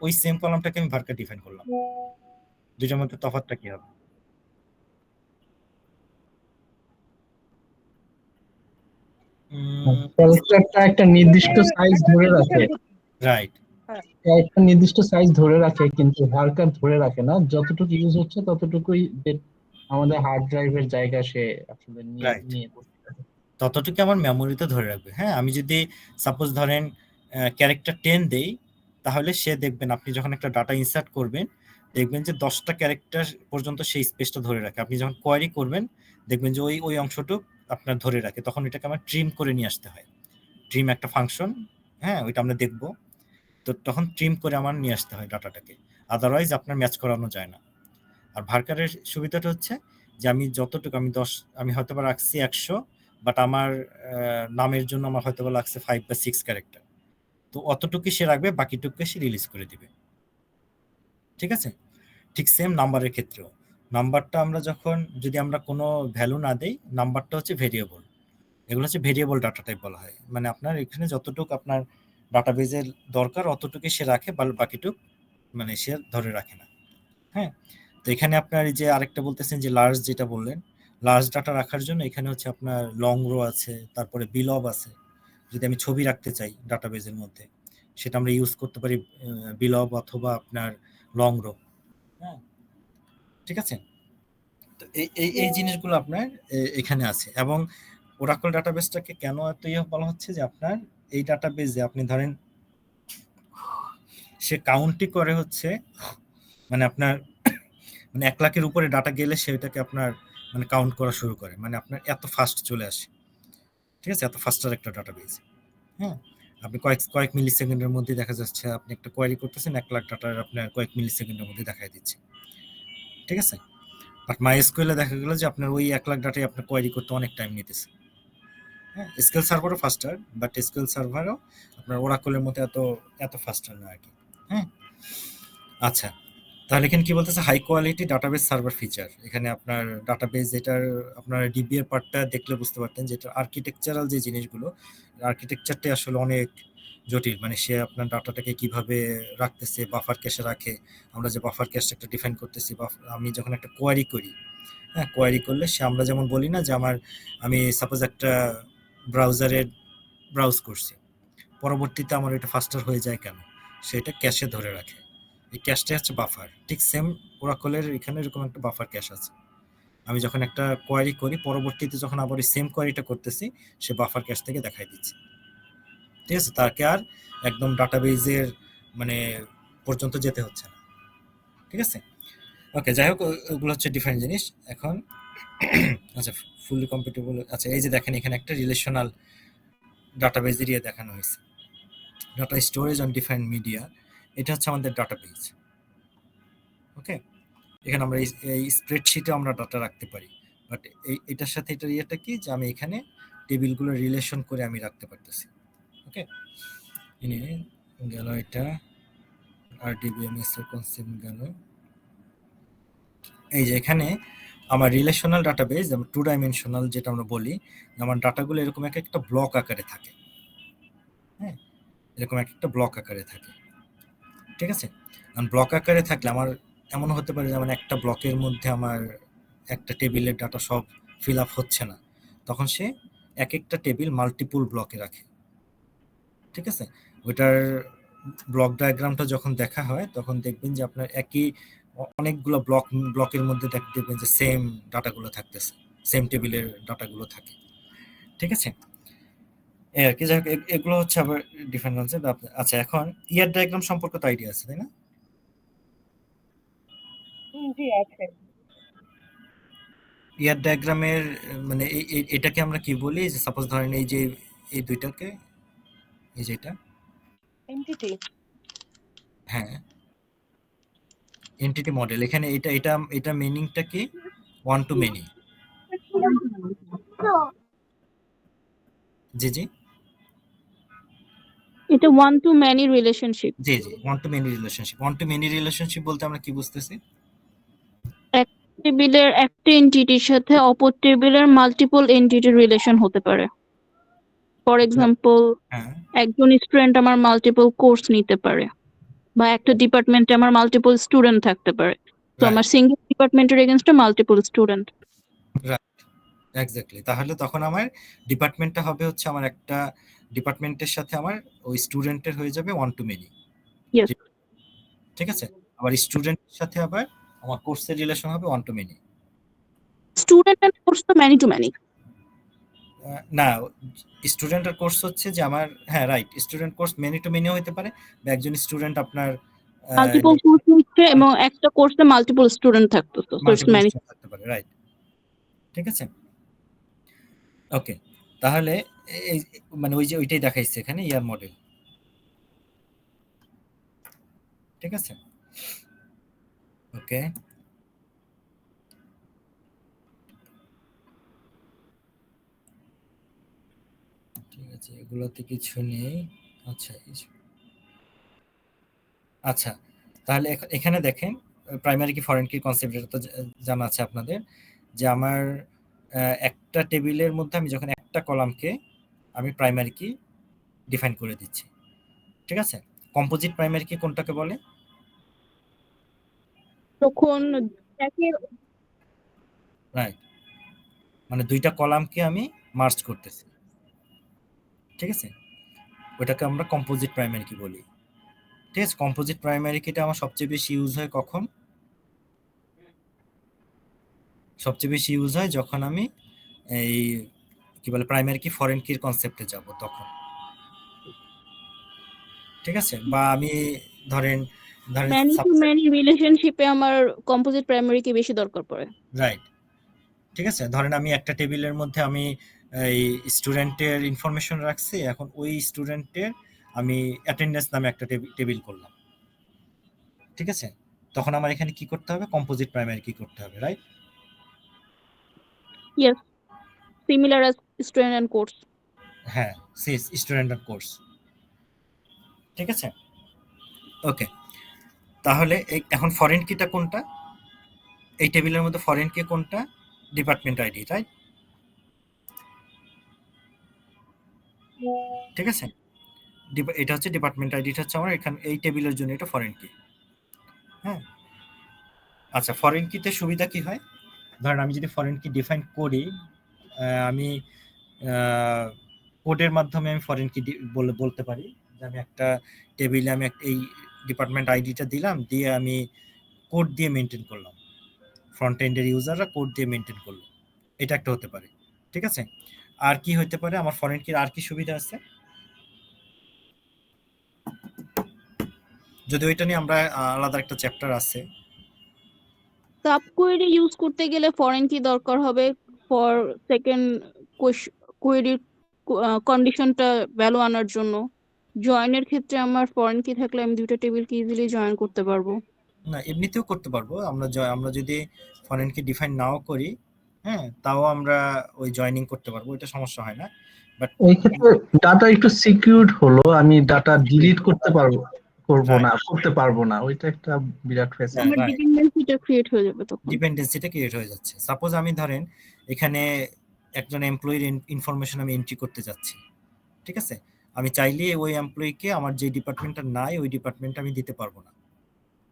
ওই সেম কলামটাকে আমি ভার্কার ডিফাইন করলাম, দুইটার মধ্যে তফাৎটা কি হবে? ক্যারেক্টারটা একটা নির্দিষ্ট সাইজ ধরে রাখে, রাইট, হ্যাঁ একটা নির্দিষ্ট সাইজ ধরে রাখে, কিন্তু ভার্কার ধরে রাখে না, যতটুকু ইউজ হচ্ছে ততটুকুই আমাদের হার্ড ড্রাইভের জায়গা সে আসলে নিয়ে রাইট, নিয়ে করতে পারে। ততটুকু আমার মেমোরিতে ধরে রাখবে। হ্যাঁ, আমি যদি সাপোজ ধরেন ক্যারেক্টার 10 দেই, তাহলে সে দেখবেন আপনি যখন একটা ডাটা ইনসার্ট করবেন দেখবেন যে 10টা ক্যারেক্টার পর্যন্ত সেই স্পেসটা ধরে রাখে। আপনি যখন কোয়ারি করবেন দেখবেন যে ওই অংশটুক আপনার ধরে রাখে, তখন এটাকে আমার ট্রিম করে নিয়ে আসতে হয়। ট্রিম একটা ফাংশন, হ্যাঁ ওইটা আমরা দেখব। তো তখন ট্রিম করে আমার নিয়ে আসতে হয় ডাটাটাকে, আদারওয়াইজ আপনার ম্যাচ করানো যায় না। আর ভার্কারের সুবিধাটা হচ্ছে যে আমি যতটুকু, আমি হয়তো বা রাখছি 100, বাট আমার নামের জন্য আমার হয়তো বা লাগছে 5 বা 6 ক্যারেক্টার, তো অতটুকু সে রাখবে, বাকিটুকু সে রিলিজ করে দিবে, ঠিক আছে? ঠিক সেম নাম্বারের ক্ষেত্রেও, নাম্বারটা আমরা যখন, যদি আমরা কোনো ভ্যালু না দেই, নাম্বারটা হচ্ছে ভেরিয়েবল, এগুলো হচ্ছে ভেরিয়েবল ডাটা টাইপ বলা হয়। মানে আপনার এখানে যতটুকু আপনার ডাটাবেজের দরকার অতটুকুই সে রাখে, বাকিটুক মানে সে ধরে রাখে না। হ্যাঁ, তো এখানে আপনার এই যে আরেকটা বলতেছেন যে লার্জ, যেটা বললেন লার্জ ডাটা রাখার জন্য এখানে হচ্ছে আপনার লং রো আছে, তারপরে বিলব আছে। যদি আমি ছবি রাখতে চাই ডাটাবেজের মধ্যে, সেটা আমরা ইউজ করতে পারি বিলব অথবা আপনার লং রো। হ্যাঁ, ঠিক আছে? তো এই জিনিসগুলো আপনার এখানে আছে। এবং ওরাকল ডাটাবেসটাকে কেন এত বলা হচ্ছে যে আপনার এই ডাটাবেজে আপনি ধরেন সে কাউন্টই করে হচ্ছে, মানে আপনার মানে 1 লাখের উপরে ডাটা গেলে সেটাকে আপনার মানে কাউন্ট করা শুরু করে, মানে আপনার এত ফাস্ট চলে আসে, ঠিক আছে? এত ফাস্টার একটা ডাটাবেজ। হ্যাঁ, আপনি কয়েক মিলি সেকেন্ডের মধ্যে দেখা যাচ্ছে আপনি একটা কোয়ারি করতেছেন, 1 লাখ ডাটার আপনার কয়েক মিলি সেকেন্ডের মধ্যে দেখাই দিচ্ছে, ঠিক আছে? বাট মাই এসকিউএলে দেখা গেল যে আপনার ওই 1 লাখ ডাটাই আপনার কোয়ারি করতে অনেক টাইম নিতেছে। হ্যাঁ, এসকিউএল সার্ভারও ফাস্টার, বাট এসকিউএল সার্ভারও আপনার ওরাকলের মতো এত ফাস্টার না আর কি। হ্যাঁ, আচ্ছা, তাহলে এখানে কি বলতেছে, high quality database server feature. এখানে আপনার ডাটাবেস, এটার আপনার ডিবি এর পার্টটা দেখলে বুঝতে পারতেন যে এটা আর্কিটেকচারাল যে জিনিসগুলো, আর্কিটেকচারটাই আসলে অনেক জটিল। মানে সে আপনার ডাটাটাকে কিভাবে রাখতেছে, বাফার ক্যাশে রাখে, আমরা যে বাফার ক্যাশটা একটা ডিফাইন করতেছি, আমি যখন একটা কোয়ারি করি, হ্যাঁ কোয়ারি করলে সে, আমরা যেমন বলি না যে আমি সাপোজ একটা ব্রাউজারে ব্রাউজ করছি, পরবর্তীতে আমার এটা ফাস্টার হয়ে যায় কেন? সেটা ক্যাশে ধরে রাখে, এই ক্যাশটা হচ্ছে বাফার। ঠিক সেম ওরাকলের এখানে এরকম একটা বাফার ক্যাশ আছে। আমি যখন একটা কোয়ারি করি, পরবর্তীতে যখন আবার এই সেম কোয়ারিটা করতেছি, সে বাফার ক্যাশ থেকে দেখাই দিচ্ছে, ঠিক আছে? তাকে আর একদম ডাটাবেজের মানে পর্যন্ত যেতে হচ্ছে না, ঠিক আছে? ওকে, যাই হোক, ওগুলো হচ্ছে ডিফারেন্ট জিনিস। এখন আচ্ছা, ফুললি কম্পিটেবল। আচ্ছা, এই যে দেখেন এখানে একটা রিলেশনাল ডাটাবেজ এরিয়া দেখানো হয়েছে, data storage on defined media. এটা হচ্ছে আমাদের ডাটাবেজ। ওকে, এখানে আমরা এই স্প্রেডশিটে আমরা ডাটা রাখতে পারি, বাট এটার সাথে এটার ইয়েটা কি যে আমি এখানে টেবিলগুলো রিলেশন করে আমি রাখতে পারতেছি। ওকে, ইনি গেল এটা আরডিবিএমএস এর কনসেপ্ট গেল। এই যে এখানে আমার রিলেশনাল ডাটাবেস, যেমন 2 ডাইমেনশনাল যেটা আমরা বলি, আমার ডাটাগুলো এরকম একটা ব্লক আকারে থাকে। হ্যাঁ, এরকম একটা ব্লক আকারে থাকে, ঠিক আছে। ব্লক আকারে থাকলে আমার এমন হতে পারে যেমন একটা ব্লকের মধ্যে আমার একটা টেবিলের ডাটা সব ফিল আপ হচ্ছে না, তখন সে এক একটা টেবিল মাল্টিপল ব্লকে রাখে, ঠিক আছে। ওইটার ব্লক ডায়াগ্রামটা যখন দেখা হয় তখন দেখবেন যে আপনার একই অনেকগুলো ব্লকের মধ্যে দেখবেন যে সেম ডাটাগুলো থাকতেছে, সেম টেবিলের ডাটাগুলো থাকে, ঠিক আছে। এই আর কি, যাই হোক, এগুলো হচ্ছে আবার ডিফারেন্ট কনসেপ্ট। আচ্ছা, এখন ইয়ার ডায়াগ্রাম সম্পর্কে তো আইডিয়া আছে, তাই না? জি আছে। ইয়ার ডায়াগ্রামের মানে এটাকে আমরা কি বলি, যে সাপোজ ধরেন এই যে এই দুইটাকে, এই যে এটা, এন্টিটি। হ্যাঁ, এন্টিটি মডেল। এখানে এটা এটা এটা মিনিংটা কি? One to many. জি জি এটা ওয়ান টু ম্যানি রিলেশনশিপ। জি জি one to many relationship. One to many relationship বলতে আমরা কি বুঝতেছি? এক টেবিলের একটা এন্টিটির সাথে অপর টেবিলের মাল্টিপল এন্টিটির রিলেশন হতে পারে। ফর এক্সাম্পল, হ্যাঁ, একজন স্টুডেন্ট আমার মাল্টিপল কোর্স নিতে পারে, বা একটা ডিপার্টমেন্টে আমার মাল্টিপল স্টুডেন্ট থাকতে পারে। তো রাইট, আমার সিঙ্গেল ডিপার্টমেন্টের এগেইনস্টে মাল্টিপল স্টুডেন্ট। Right, exactly. তাহলে তখন আমার ডিপার্টমেন্টটা হবে হচ্ছে আমার একটা ডিপার্টমেন্টের সাথে আমার ওই স্টুডেন্টের হয়ে যাবে ওয়ান টু মেনি, ইয়েস, ঠিক আছে। আবার স্টুডেন্টের সাথে আবার আমার কোর্সের রিলেশন হবে one to many. Student and course তো ম্যানি টু ম্যানি। না, স্টুডেন্ট আর কোর্স হচ্ছে যে আমার, হ্যাঁ right, student course many to many হতে পারে, বা একজন স্টুডেন্ট আপনার মাল্টিপল কোর্স নিচ্ছে এবং একটা কোর্সে মাল্টিপল স্টুডেন্ট থাকতো, সো ইটস মাল্টিপল ম্যানি। থাকতে পারে, রাইট, ঠিক আছে। ওকে, তাহলে এই মানে ওই যে ওইটাই দেখাইছে এখানে ইয়ার মডেল, ঠিক আছে। ওকে, ঠিক আছে, এগুলোতে কিছু নেই। আচ্ছা, আচ্ছা, তাহলে এখানে দেখেন প্রাইমারি কি ফরেন কি কনসেপ্ট, এটা তো জানা আছে আপনাদের, যে আমার একটা টেবিলের মধ্যে আমি যখন একটা কলামকে আমি প্রাইমারি কি ডিফাইন করে দিচ্ছি, ঠিক আছে। কম্পোজিট প্রাইমারি কি কোনটাকে বলে? তখন একের রাইট, মানে দুইটা কলামকে আমি মার্জ করতেছি, ঠিক আছে, ওটাকে আমরা কম্পোজিট প্রাইমারি কি বলি, ঠিক আছে। কম্পোজিট প্রাইমারি কিটা আমার সবচেয়ে বেশি ইউজ হয় কখন? সবচেয়ে বেশি ইউজ হয় যখন আমি এই কি বলে প্রাইমারি কি ফরেন কির কনসেপ্টে যাব তখন, ঠিক আছে। বা আমি ধরেন ধরেন ম্যানি টু সাবসেট, ম্যানি রিলেশনশিপে আমার কম্পোজিট প্রাইমারি কি বেশি দরকার পড়ে। রাইট, ঠিক আছে। ধরেন আমি একটা টেবিলের মধ্যে আমি এই স্টুডেন্টের ইনফরমেশন রাখছি, এখন ওই স্টুডেন্টের আমি অ্যাটেন্ডেন্স নামে একটা টেবিল করলাম, ঠিক আছে। তখন আমার এখানে কি করতে হবে? কম্পোজিট প্রাইমারি কি করতে হবে, right. Yes, similar as student and course. হ্যাঁ, স্টুডেন্ট আর কোর্স, ঠিক আছে। ওকে, তাহলে এখন ফরেন কিটা কোনটা? এই টেবিলের মধ্যে ফরেন কি কোনটা? ডিপার্টমেন্ট আইডি, রাইট, ঠিক আছে। এটা হচ্ছে ডিপার্টমেন্ট আইডিটা হচ্ছে আমার এখানে এই টেবিলের জন্য এটা ফরেন কি। হ্যাঁ, আচ্ছা, ফরেন কিতে সুবিধা কি হয়? ধরেন আমি যদি ফরেন কি ডিফাইন করি, আমি কোডের মাধ্যমে আমি ফরেন কি বলতে পারি যে আমি একটা টেবিলে আমি এই ডিপার্টমেন্ট আইডিটা দিলাম, দিয়ে আমি কোড দিয়ে মেনটেন করলাম, ফ্রন্ট এন্ডের ইউজাররা কোড দিয়ে মেনটেন করলো, এটা একটা হতে পারে, ঠিক আছে। আর কি হতে পারে আমার ফরেন কির আর কি সুবিধা আছে? যদি ওইটা নিয়ে আমরা আলাদা একটা চ্যাপ্টার আছে। সাবকোয়েরি ইউজ করতে গেলে ফরেন কি দরকার হবে ফর সেকেন্ড কোয়েরির কন্ডিশনটা ভ্যালু আনার জন্য। জয়েনের ক্ষেত্রে আমার ফরেন কি থাকলে আমি দুইটা টেবিলকে ইজিলি জয়েন করতে পারবো। না এমনিতেও করতে পারবো আমরা, আমরা যদি ফরেনকে ডিফাইন নাও করি, হ্যাঁ, তাও আমরা ওই জয়েনিং করতে পারবো, এটা সমস্যা হয় না। বাট এই ক্ষেত্রে ডাটা একটু সিকিউরড হলো, আমি ডাটা ডিলিট করতে পারবো না, ওইটা একটা বিরাট ফেসিলিটি। আমার ডিপেন্ডেন্সিটা ক্রিয়েট হয়ে যাবে তখন। ডিপেন্ডেন্সিটা ক্রিয়েট হয়ে যাচ্ছে। সাপোজ আমি ধরেন এখানে একজন এমপ্লয়ির ইনফরমেশন আমি এন্ট্রি করতে যাচ্ছি, ঠিক আছে, আমি চাইলে ওই এমপ্লয়িকে আমার যে ডিপার্টমেন্টটা নাই ওই ডিপার্টমেন্ট আমি দিতে পারবো না।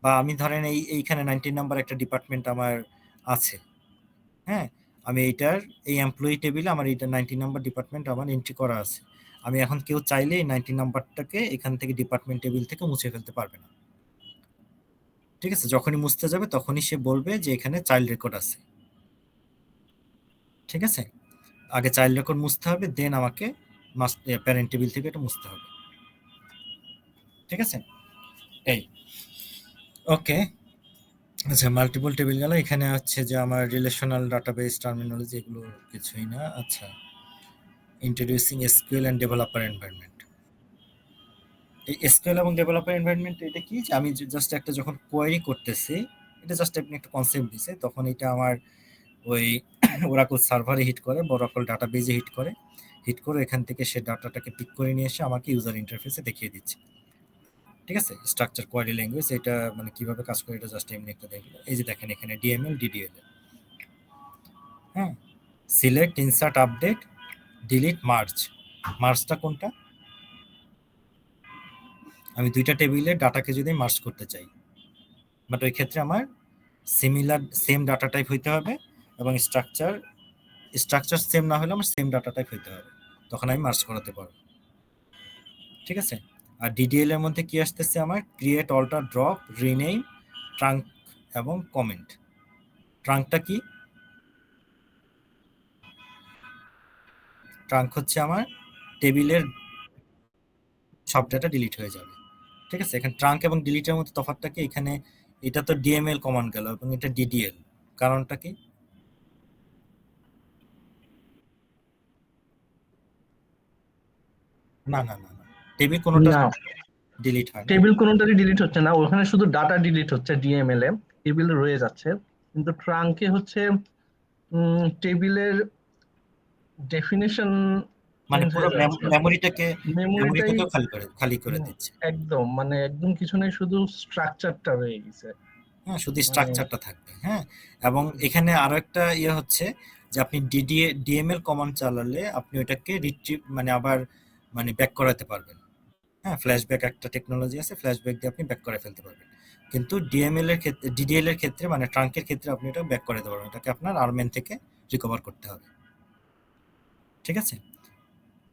বা আমি ধরেন এইখানে 19 নাম্বার একটা ডিপার্টমেন্ট আমার আছে, হ্যাঁ, আমি এই এমপ্লয়ি টেবিলে আমার এইটা 19 নাম্বার ডিপার্টমেন্ট আমার এন্ট্রি করা আছে, আমি এখন কেউ চাইলে এই 19 নাম্বারটাকে এখান থেকে ডিপার্টমেন্ট টেবিল থেকে মুছে ফেলতে পারবে না। ঠিক আছে, যখনই মুছতে যাবে তখনই সে বলবে যে এখানে চাইল্ড রেকর্ড আছে। ঠিক আছে, আগে চাইল্ড রেকর্ড মুছতে হবে, দেন আমাকে প্যারেন্ট টেবিল থেকে এটা মুছতে হবে। ঠিক আছে, এই ওকে। আচ্ছা, মাল্টিপল টেবিল গেল। এখানে হচ্ছে যে আমার রিলেশনাল ডাটাবেস টার্মিনোলজি এগুলো কিছুই না। আচ্ছা, introducing SQL end developer environment. এই এসকিউএল এবং ডেভেলপার এনভায়রনমেন্ট এটা কি, যে আমি জাস্ট একটা যখন কোয়েরি করতেছি, এটা জাস্ট আপনি একটা কনসেপ্ট দিছে, তখন এটা আমার ওই ওরাকল সার্ভারে হিট করে, ওরাকল ডাটাবেজে হিট করে এখান থেকে সে ডাটাটাকে পিক করে নিয়ে এসে আমাকে ইউজার ইন্টারফেসে দেখিয়ে দিচ্ছে। ঠিক আছে, স্ট্রাকচার কোয়ারি ল্যাঙ্গুয়েজ এটা মানে কিভাবে কাজ করে এটা জাস্ট এমনি একটা দেখলো। এই যে দেখেন এখানে ডিএমএল ডিডিএল, হ্যাঁ, select, insert, update, delete, merge. মার্জটা কোনটা, আমি দুইটা টেবিলের ডাটাকে যদি মার্জ করতে চাই, বাট ওই ক্ষেত্রে আমার সেম ডাটা টাইপ হইতে হবে এবং স্ট্রাকচার সেম না হলে আমার সেম ডাটা টাইপ হইতে হবে, তখন আমি মার্জ করাতে পারবো। ঠিক আছে, আর ডিডিএল এর মধ্যে কি আসতেছে আমার, create, alter, drop, rename, truncate এবং কমেন্ট। ট্রাঙ্কটা কি, ট্রাঙ্ক হচ্ছে আমার টেবিলের সব ডাটা ডিলিট হয়ে যাবে। ঠিক আছে, এখানে ট্রাঙ্ক এবং ডিলিটের মধ্যে তফাৎটা কি, এখানে এটা তো ডিএমএল কমান্ড গেল এবং এটা ডিডিএল, কারণটা কি, না না না না, টেবিল কোনোটা না, ডিলিট হয় না। টেবিল কোনোটারই ডিলিট হচ্ছে না, ওখানে শুধু ডাটা ডিলিট হচ্ছে, ডিএমএল এ টেবিল রয়ে যাচ্ছে, কিন্তু ট্রাঙ্কে হচ্ছে টেবিলের ডেফিনিশন মানে চেঞ্জ পুরো হয়ে যাচ্ছে, মেমোরিটাকে মেমোরিটাই খালি করে দিচ্ছে। একদম, মানে একদম কিছু নেই, শুধু স্ট্রাকচারটা রয়ে গেছে। হ্যাঁ, শুধু মানে স্ট্রাকচারটা থাকবে। হ্যাঁ, এবং এখানে আরো একটা ইয়ে হচ্ছে যে আপনি ডিএমএল কমান্ড চালালে আপনি ওটাকে রিট্রিভ মানে আবার মানে ব্যাক করাতে পারবেন। হ্যাঁ, ফ্ল্যাশব্যাক একটা টেকনোলজি আছে, ফ্ল্যাশব্যাক দিয়ে আপনি ব্যাক করে ফেলতে পারবেন। কিন্তু ডিএমএল এর ক্ষেত্রে, ডিডিএল এর ক্ষেত্রে মানে ট্রাঙ্কের ক্ষেত্রে আপনি এটা ব্যাক করে দিতে পারবেন, এটাকে আপনার আরমেন থেকে রিকভার করতে হবে। ঠিক আছে,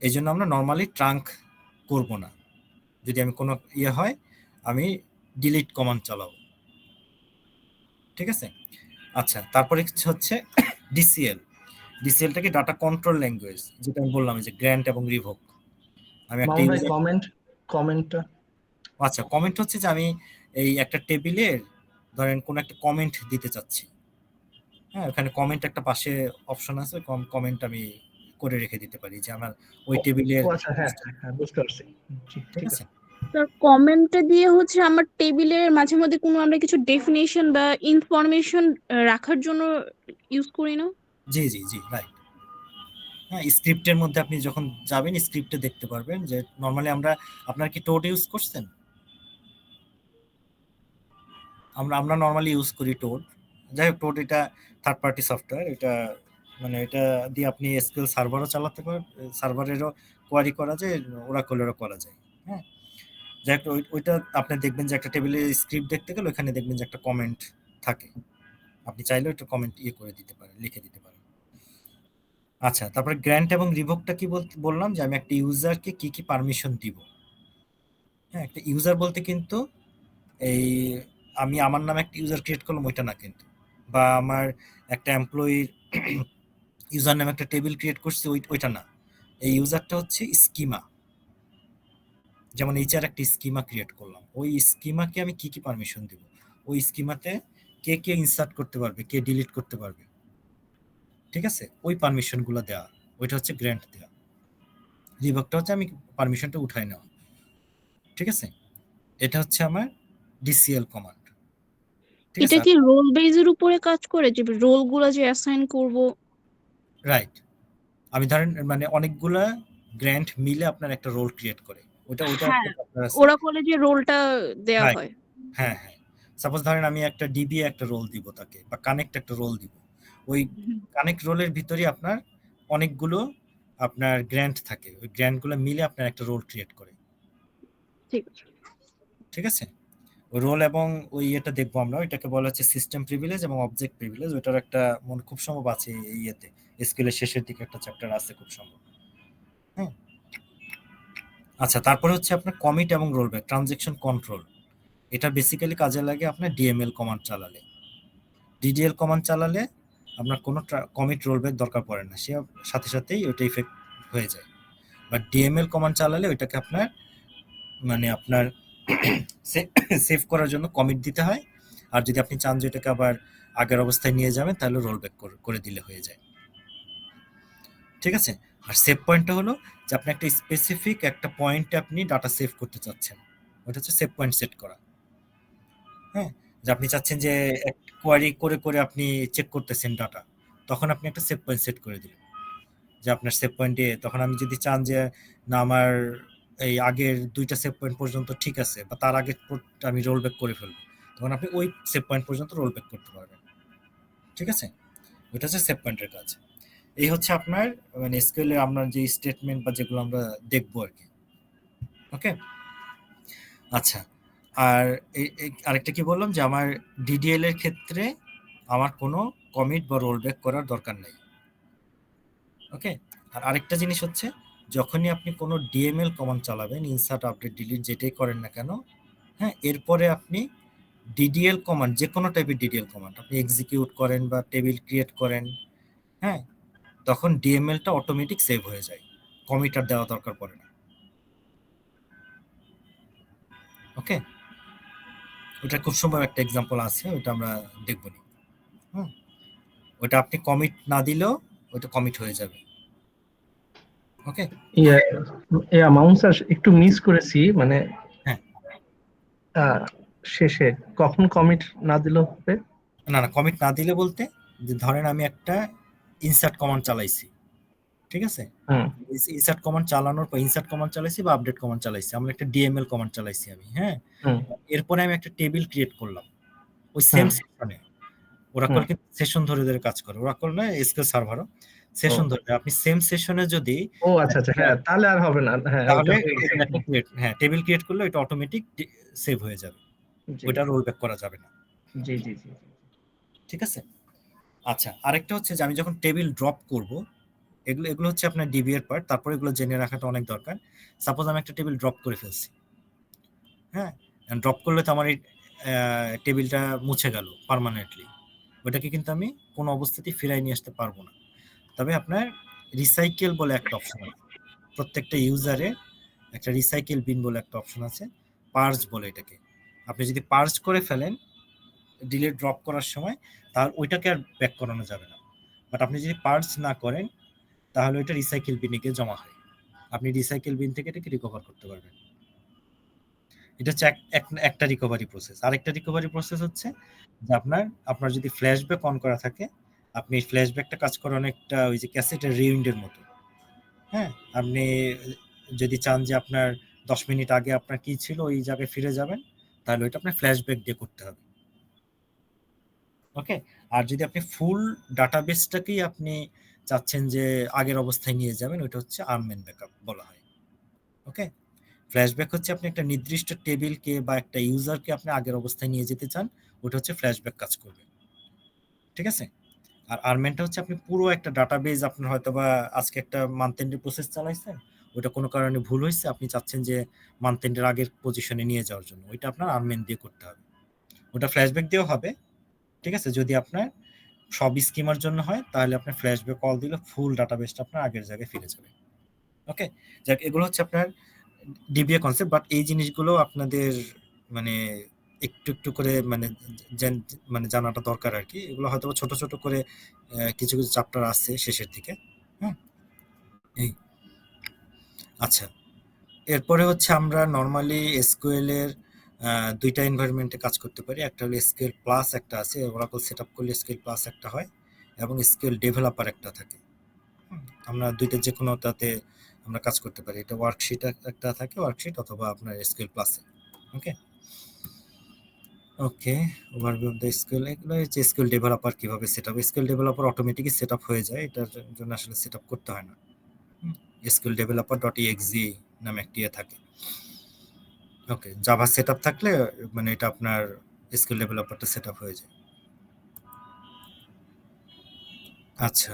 এই জন্য আমরা নর্মালি ট্রাঙ্ক করব না, যদি আমি কোনো ইয়ে হয় আমি ডিলিট কমান্ড চালাবো। ঠিক আছে, আচ্ছা, তারপরে হচ্ছে ডিসিএল। ডিসিএলটা কি, ডাটা কন্ট্রোল ল্যাঙ্গুয়েজ, যেটা আমি বললাম যে গ্র্যান্ট এবং রিভোক। আমি একটা মামুন ভাই কমেন্টটা আচ্ছা, কমেন্ট হচ্ছে যে আমি এই একটা টেবিলের ধরেন কোন একটা কমেন্ট দিতে চাচ্ছি, হ্যাঁ, ওখানে কমেন্ট একটা পাশে অপশন আছে, কমেন্ট আমি করে রেখে দিতে পারি যে আমার ওই টেবিলের। আচ্ছা, হ্যাঁ হ্যাঁ, বুঝতে পারছি। ঠিক ঠিক আছে, আছে। স্যার কমেন্টে দিয়ে হচ্ছে আমার টেবিলের মাঝে মধ্যে কোনো আমরা কিছু ডেফিনেশন বা ইনফরমেশন রাখার জন্য ইউজ করি না। জি জি জি, রাইট। হ্যাঁ, স্ক্রিপ্টের মধ্যে আপনি যখন যাবেন স্ক্রিপ্টে দেখতে পারবেন যে নর্মালি আপনার কি টোড ইউজ করছেন, আমরা নর্মালি ইউজ করি টোড। যাই হোক, টোড এটা থার্ড পার্টি সফটওয়্যার, এটা মানে এটা দিয়ে আপনি এসকিউএল সার্ভারও চালাতে পারেন, সার্ভারেরও কোয়ারি করা যায়, ওরাকলেরও করা যায়। হ্যাঁ, যাই হোক, ওইটা আপনি দেখবেন যে একটা টেবিলে স্ক্রিপ্ট দেখতে গেলে ওখানে দেখবেন যে একটা কমেন্ট থাকে, আপনি চাইলে ওইটা কমেন্ট করে দিতে পারেন, লিখে দিতে পারেন। আচ্ছা, তারপরে গ্র্যান্ট এবং রিভোকটা কি বললাম যে আমি একটা ইউজারকে কি কি পারমিশন দিব। হ্যাঁ, একটা ইউজার বলতে কিন্তু এই আমি আমার নামে একটা ইউজার ক্রিয়েট করলাম ওইটা না কিন্তু, বা আমার একটা এমপ্লয়ির ইউজার নামে একটা টেবিল ক্রিয়েট করছি ওইটা না। এই ইউজারটা হচ্ছে স্কিমা, যেমন এইচআর একটা স্কিমা ক্রিয়েট করলাম, ওই স্কিমাকে আমি কি কি পারমিশন দেব, ওই স্কিমাতে কে কে ইনসার্ট করতে পারবে, কে ডিলিট করতে পারবে। ঠিক আছে, ওই পারমিশন গুলো দেওয়া, ওইটা হচ্ছে গ্র্যান্ট দেওয়া। রিভোকটা হচ্ছে আমি পারমিশনটা উঠাই নেওয়া। ঠিক আছে, এটা হচ্ছে আমার ডিসিএল কমান্ড। ঠিক এটা আছে? কি রোল বেজের উপরে কাজ করে, যে রোল গুলা যে অ্যাসাইন করব? রাইট। আমি ধরেন মানে অনেকগুলা গ্র্যান্ট মিলে আপনার একটা রোল ক্রিয়েট করে। ওটা হ্যাঁ, একটা চ্যাপ্টার আছে। ওরা বলে যে রোলটা দেয়া রাইট। হয়। হ্যাঁ, হ্যাঁ। সাপোজ ধরেন আমি একটা ডিবিএ একটা রোল দিব তাকে বা কানেক্ট একটা রোল দিব। ওই হুম, কানেক্ট রোলের ভিতরেই আপনার অনেকগুলো আপনার গ্র্যান্ট থাকে। ওই গ্র্যান্ট গুলো মিলে আপনার একটা রোল ক্রিয়েট করে। ঠিক আছে। ঠিক আছে? ওই রোল এবং ওই ইয়েটা দেখবো আমরা। ওইটাকে বলা হচ্ছে সিস্টেম প্রিভিলেজ এবং অবজেক্ট প্রিভিলেজ। ওইটার একটা খুব সম্ভব আছে এই ইয়েতে। এসকিউএল এর শেষের দিকে একটা চ্যাপ্টার আছে খুব সম্ভব। হ্যাঁ? আচ্ছা, তারপরে হচ্ছে আপনার কমিট এবং রোলব্যাক ট্রানজেকশন কন্ট্রোল। এটা বেসিক্যালি কাজে লাগে আপনার ডিএমএল কমান্ড চালালে। ডিডিএল কমান্ড চালালে আপনার কোনো কমিট রোলব্যাক দরকার পড়ে না, সে সাথে সাথেই ওইটা ইফেক্ট হয়ে যায়। বাট ডিএমএল কমান্ড চালালে ওইটাকে আপনার মানে আপনার সেভ করার জন্য কমিট দিতে হয়। আর যদি আপনি চান যে এটাকে আবার আগের অবস্থায় নিয়ে যাবেন তাহলে রোলব্যাক করে দিলে হয়ে যায়। ঠিক আছে? আর সেভ পয়েন্টটা হলো যে আপনি একটা স্পেসিফিক একটা পয়েন্টে আপনি ডাটা সেভ করতে চাচ্ছেন, ওটা হচ্ছে সেভ পয়েন্ট সেট করা। হ্যাঁ, যে আপনি চাচ্ছেন যে কোয়ারি করে করে আপনি চেক করতেছেন ডাটা, তখন আপনি একটা সেভ পয়েন্ট সেট করে দিলেন যে আপনার সেভ পয়েন্টে তখন আমি যদি চান যে না আমার এই আগের দুইটা সেভ পয়েন্ট পর্যন্ত ঠিক আছে বা তার আগে আমি রোল ব্যাক করে ফেলবো, তখন আপনি ওই সেভ পয়েন্ট পর্যন্ত রোল ব্যাক করতে পারবেন। ঠিক আছে? ওইটা হচ্ছে সেভ পয়েন্টের কাজ। এই হচ্ছে আপনার মানে এসকিউএল এর আমরা যে স্টেটমেন্ট বা যেগুলো আমরা দেখবো আর কি। ওকে, আচ্ছা। আর আরেকটা কি বললাম যে আমার ডিডিএল এর ক্ষেত্রে আমার কোনো কমিট বা রোল ব্যাক করার দরকার নাই। ওকে, আর আরেকটা জিনিস হচ্ছে যখনই আপনি কোনো ডিএমএল কমান্ড চালাবেন, ইনসার্ট আপডেট ডিলিট যেটাই করেন না কেন, হ্যাঁ, এরপরে আপনি ডিডিএল কমান্ড যে কোনো টাইপের ডিডিএল কমান্ড আপনি এক্সিকিউট করেন বা টেবিল ক্রিয়েট করেন, হ্যাঁ, তখন ডিএমএলটা অটোমেটিক সেভ হয়ে যায়, কমিট আর দেওয়া দরকার পড়ে না। ওকে, ওটা খুব সুন্দর একটা এক্সাম্পল আছে, ওটা আমরা দেখব নি। ওটা আপনি কমিট না দিলেও ওটা কমিট হয়ে যাবে। ওকে, মাউন্ট স্যার একটু মিস করেছি, মানে হ্যাঁ, শেষে কখন কমিট না দিলেও হবে? না কমিট না দিলে বলতে যে ধরেন আমি একটা ইনসার্ট কমান্ড চালাইছি, ঠিক আছে? ইনসার্ট কমান্ড চালানোর পর ইনসার্ট কমান্ড চালাইছি বা আপডেট কমান্ড চালাইছি, আমরা একটা ডিএমএল কমান্ড চালাইছি আমি, হ্যাঁ, এরপরে আমি একটা টেবিল ক্রিয়েট করলাম ওই সেম সেশনে। ওরাকল কিন্তু সেশন ধরে ধরে কাজ করে, ওরাকল না এসকিউএল সার্ভারও সেশন ধরে। আপনি সেম সেশনে যদি আচ্ছা, হ্যাঁ, তাহলে আর হবে না। হ্যাঁ, তাহলে হ্যাঁ টেবিল ক্রিয়েট করলে এটা অটোমেটিক সেভ হয়ে যাবে, ওটা রোল ব্যাক করা যাবে না। জি জি জি, ঠিক আছে? আচ্ছা, আরেকটা হচ্ছে যে আমি যখন টেবিল ড্রপ করব, এগুলো হচ্ছে আপনার ডিবি এর পার্ট, তারপরে এগুলো জেনে রাখাটা অনেক দরকার। সাপোজ আমি একটা টেবিল ড্রপ করে ফেলছি, হ্যাঁ, ড্রপ করলে তো আমার এই টেবিলটা মুছে গেল পার্মানেন্টলি, ওটাকে কিন্তু আমি কোনো অবস্থাতেই ফিরাই নিয়ে আসতে পারবো না। তবে আপনার রিসাইকেল বলে একটা অপশন আছে, প্রত্যেকটা ইউজারের একটা রিসাইকেল বিন বলে একটা অপশন আছে, পার্জ বলে এটাকে। আপনি যদি পার্জ করে ফেলেন ডিলেট ড্রপ করার সময়, তাহলে ওইটাকে আর ব্যাক করানো যাবে না। বাট আপনি যদি পার্জ না করেন তাহলে ওইটা রিসাইকেল বিনে গিয়ে জমা হয়, আপনি রিসাইকেল বিন থেকে এটাকে রিকভার করতে পারবেন। এটা হচ্ছে একটা রিকভারি প্রসেস। আরেকটা রিকভারি প্রসেস হচ্ছে যে আপনার যদি ফ্ল্যাশব্যাক অন করা থাকে, আপনি ফ্ল্যাশব্যাকটা কাজ করে অনেকটা ওই যে ক্যাসেটের রিউইন্ডের মতো। হ্যাঁ, আপনি যদি চান যে আপনার 10 মিনিট আগে আপনার কি ছিল ওই জায়গায় ফিরে যাবেন, তাহলে ওইটা আপনার ফ্ল্যাশব্যাক দিয়ে করতে হবে। ওকে, আর যদি আপনি ফুল ডাটাবেসটাকেই আপনি চাচ্ছেন যে আগের অবস্থায় নিয়ে যাবেন, ওইটা হচ্ছে আর্মেন ব্যাকআপ বলা হয়। ওকে, ফ্ল্যাশব্যাক হচ্ছে আপনি একটা নির্দিষ্ট টেবিলকে বা একটা ইউজারকে আপনি আগের অবস্থায় নিয়ে যেতে চান, ওটা হচ্ছে ফ্ল্যাশব্যাক কাজ করবে। ঠিক আছে? আর আর্মেনটা হচ্ছে আপনি পুরো একটা ডাটাবেজ, আপনার হয়তো বা আজকে একটা মান্থ এন্ডের প্রসেস চালাইছেন, ওটা কোনো কারণে ভুল হয়েছে, আপনি চাচ্ছেন যে মান্থ এন্ডের আগের পজিশনে নিয়ে যাওয়ার জন্য, ওইটা আপনার আর্মেন দিয়ে করতে হবে। ওটা ফ্ল্যাশব্যাক দিয়েও হবে। ঠিক আছে? যদি আপনার সব স্কিমার জন্য হয় তাহলে আপনার ফ্ল্যাশব্যাক কল দিলে ফুল ডাটাবেসটা আপনার আগের জায়গায় ফিরে যাবে। ওকে, যাক, এগুলো হচ্ছে আপনার ডিবিএ কনসেপ্ট। বাট এই জিনিসগুলো আপনাদের মানে একটু একটু করে মানে জানাটা দরকার আর কি। এগুলো হয়তো ছোট ছোট করে কিছু কিছু চ্যাপ্টার আছে শেষের দিকে। হ্যাঁ, এই আচ্ছা, এরপরে হচ্ছে আমরা নর্মালি এসকিউএল এর দুইটা এনভায়রনমেন্টে কাজ করতে পারি। একটা হলো এসকিউএল প্লাস একটা আছে, ওরাকল সেট আপ করলে এসকিউএল প্লাস একটা হয় এবং এসকিউএল ডেভেলপার একটা থাকে। আমরা দুইটা যে কোনোটাতে আমরা কাজ করতে পারি। এটা ওয়ার্কশিট একটা থাকে, ওয়ার্কশিট অথবা আপনার এসকিউএল প্লাসে। Okay okay overview of the SQL. এগুলো হচ্ছে এসকিউএল ডেভেলপার কিভাবে সেট আপ। এসকিউএল ডেভেলপার অটোমেটিকই সেট আপ হয়ে যায়, এটার জন্য আসলে সেট আপ করতে হয় না। এসকিউএল ডেভেলপার ডট ইএক্সি নামে একটি থাকে। ওকে, জাভা সেট আপ থাকলে মানে এটা আপনার এসকিউএল ডেভেলপারটা সেট আপ হয়ে যায়। আচ্ছা,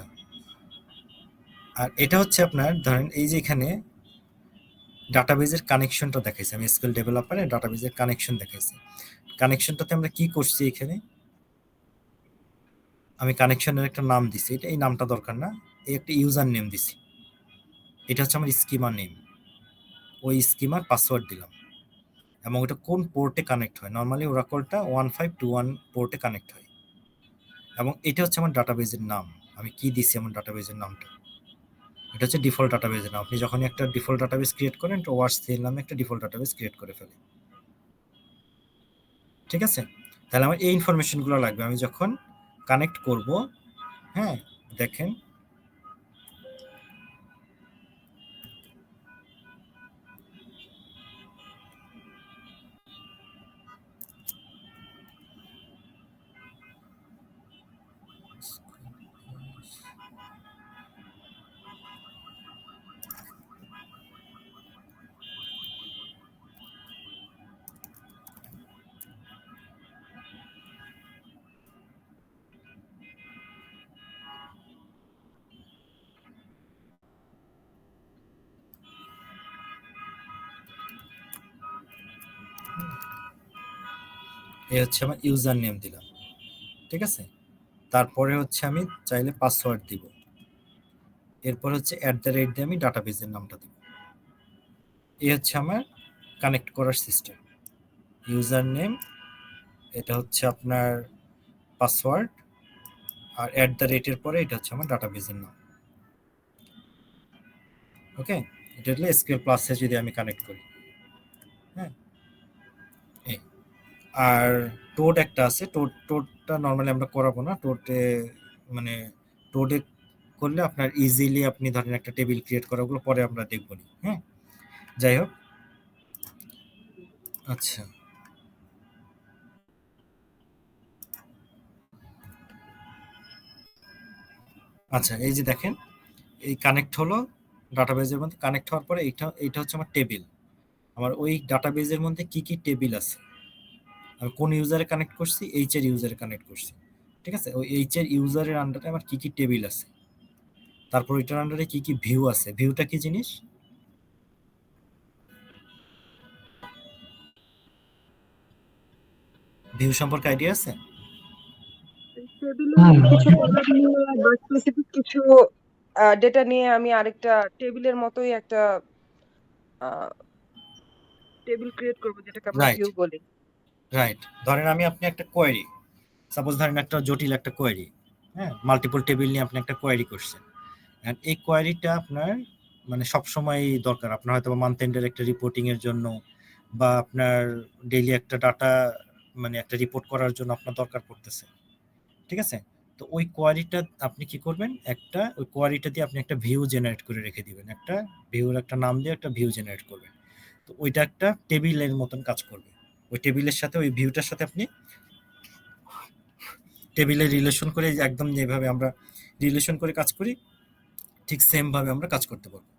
আর এটা হচ্ছে আপনার ধরেন এই যে এখানে ডাটাবেজের কানেকশনটা দেখাইছে, আমি এসকিউএল ডেভেলপারে ডাটাবেজের কানেকশন দেখাইছি। কানেকশনটাতে আমরা কি করছি এখানে, আমি কানেকশনের একটা নাম দিছি, এটা এই নামটা দরকার না, এই একটা ইউজার নেম দিছি, এটা হচ্ছে আমার স্কিমা নেম, ওই স্কিমার পাসওয়ার্ড দিলাম এবং ওটা কোন পোর্টে কানেক্ট হয়। নর্মালি ওরাকলটা 1521 পোর্টে কানেক্ট হয় এবং এটা হচ্ছে আমার ডাটাবেজের নাম। আমি কি দিছি আমার ডাটাবেজের নামটা, এটা হচ্ছে ডিফল্ট ডাটাবেজের নাম। আপনি যখন একটা ডিফল্ট ডাটাবেজ ক্রিয়েট করেন তো ওয়ার্ডসেল নামে একটা ডিফল্ট ডাটাবেজ ক্রিয়েট করে ফেলে। ঠিক আছে, তাহলে আমার এই ইনফরমেশনগুলো লাগবে আমি যখন কানেক্ট করব। হ্যাঁ দেখেন এই হচ্ছে আমার ইউজার নেম দিলাম। ঠিক আছে, তারপরে হচ্ছে আমি চাইলে পাসওয়ার্ড দিব, এরপর হচ্ছে @ দিয়ে আমি ডাটাবেজের নামটা দিব। এই হচ্ছে আমার কানেক্ট করার সিস্টেম। ইউজার নেম, এটা হচ্ছে আপনার পাসওয়ার্ড, আর @ পরে এটা হচ্ছে আমার ডাটাবেজের নাম। ওকে, এটা হলো এসকিউএল প্লাসে যদি আমি কানেক্ট করি। হ্যাঁ, এই আর টোড একটা আছে, টোডটা নর্মালি আমরা করাবো না। টোডে মানে টোডে করলে আপনার ইজিলি আপনি ধরেন একটা টেবিল ক্রিয়েট করা, ওগুলো পরে আমরা দেখব নি। হ্যাঁ, যাই হোক। আচ্ছা, আচ্ছা এই যে দেখেন এই কানেক্ট হলো ডাটাবেজের মধ্যে, কানেক্ট হওয়ার পরে এইটা হচ্ছে আমার টেবিল। আমার ওই ডাটাবেজের মধ্যে কি কি টেবিল আছে, আমি কোন ইউজারে কানেক্ট করছি, এইচ এর ইউজারে কানেক্ট করছি। ঠিক আছে, ওই এইচ এর ইউজারের আন্ডারে আমার কি কি টেবিল আছে, তারপর ওইটার আন্ডারে কি কি ভিউ আছে। ভিউটা কি জিনিস, ভিউ সম্পর্কে আইডিয়া আছে? টেবিলের কিছু কলাম নিয়ে বা স্পেসিফিক কিছু ডেটা নিয়ে আমি আরেকটা টেবিলের মতোই একটা টেবিল ক্রিয়েট করব, যেটাকে আমরা রাইট ভিউ বলি। রাইট, ধরেন আপনি একটা কোয়েরি, সাপোজ ধরেন একটা জটিল একটা কোয়েরি, হ্যাঁ মাল্টিপল টেবিল নিয়ে আপনি একটা কোয়েরি করছেন। এন্ড এই কোয়েরিটা আপনার মানে সবসময় দরকার, আপনার হয়তো মান্থ এন্ডের একটা রিপোর্টিং এর জন্য বা আপনার ডেইলি একটা ডাটা মানে একটা রিপোর্ট করার জন্য আপনার দরকার পড়তেছে। ঠিক আছে, তো ওই কোয়ারিটা আপনি কি করবেন, একটা ওই কোয়ারিটা দিয়ে আপনি একটা ভিউ জেনারেট করে রেখে দিবেন, একটা ভিউর একটা নাম দিয়ে একটা ভিউ জেনারেট করবেন। তো ওইটা একটা টেবিলের মতন কাজ করবে। ওই টেবিলের সাথে ওই ভিউটার সাথে আপনি টেবিলের রিলেশন করে একদম যেভাবে আমরা রিলেশন করে কাজ করি ঠিক সেম ভাবে আমরা কাজ করতে পারবো।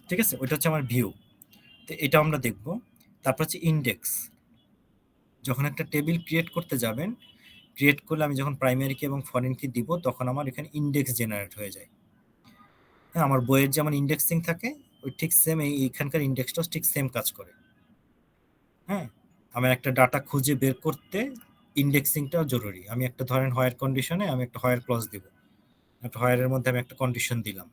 ঠিক আছে, ওইটা হচ্ছে আমার ভিউ। তো এটা আমরা দেখব। তারপর হচ্ছে ইন্ডেক্স। যখন একটা টেবিল ক্রিয়েট করতে যাবেন, ক্রিয়েট করলে আমি যখন প্রাইমারি কি এবং ফরেন কি দিব তখন আমার এখানে ইন্ডেক্স জেনারেট হয়ে যায়। হ্যাঁ, আমার বইয়ের যেমন ইন্ডেক্সিং থাকে ওই ঠিক সেম এইখানকার ইন্ডেক্সটাও ঠিক সেম কাজ করে। হ্যাঁ, আমার একটা ডাটা খুঁজে বের করতে ইন্ডেক্সিংটাও জরুরি। আমি একটা ধরেন হোয়ার কন্ডিশনে আমি একটা হোয়ার ক্লজ দিব, একটা হোয়ারের মধ্যে আমি একটা কন্ডিশন দিলাম।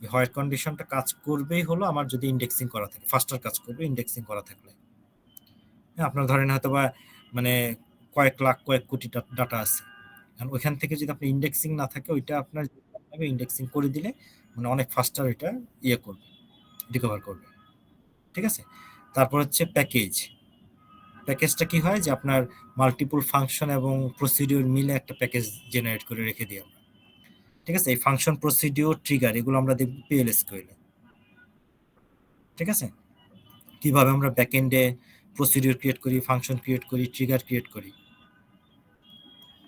ওই হোয়ার কন্ডিশনটা কাজ করবেই হলো আমার যদি ইন্ডেক্সিং করা থাকে, ফাস্টার কাজ করবে ইন্ডেক্সিং করা থাকলে। হ্যাঁ, আপনার ধরেন হয়তো বা মানে কয়েক লাখ কয়েক কোটি ডাটা আছে, কারণ ওইখান থেকে যদি আপনি ইন্ডেক্সিং না থাকে ওইটা আপনার ইন্ডেক্সিং করে দিলে মানে অনেক ফাস্টার এটা ইয়ে করবে, রিকভার করবে। ঠিক আছে, তারপর হচ্ছে প্যাকেজ। প্যাকেজটা কি হয় যে আপনার মাল্টিপল ফাংশন এবং প্রসিডিউর মিলে একটা প্যাকেজ জেনারেট করে রেখে দিই আমরা। ঠিক আছে, এই ফাংশন, প্রসিডিউর, ট্রিগার এগুলো আমরা দেখব PL/SQL-এ। ঠিক আছে, কিভাবে আমরা ব্যাকএন্ডে প্রসিডিউর ক্রিয়েট করি, ফাংশন ক্রিয়েট করি, ট্রিগার ক্রিয়েট করি।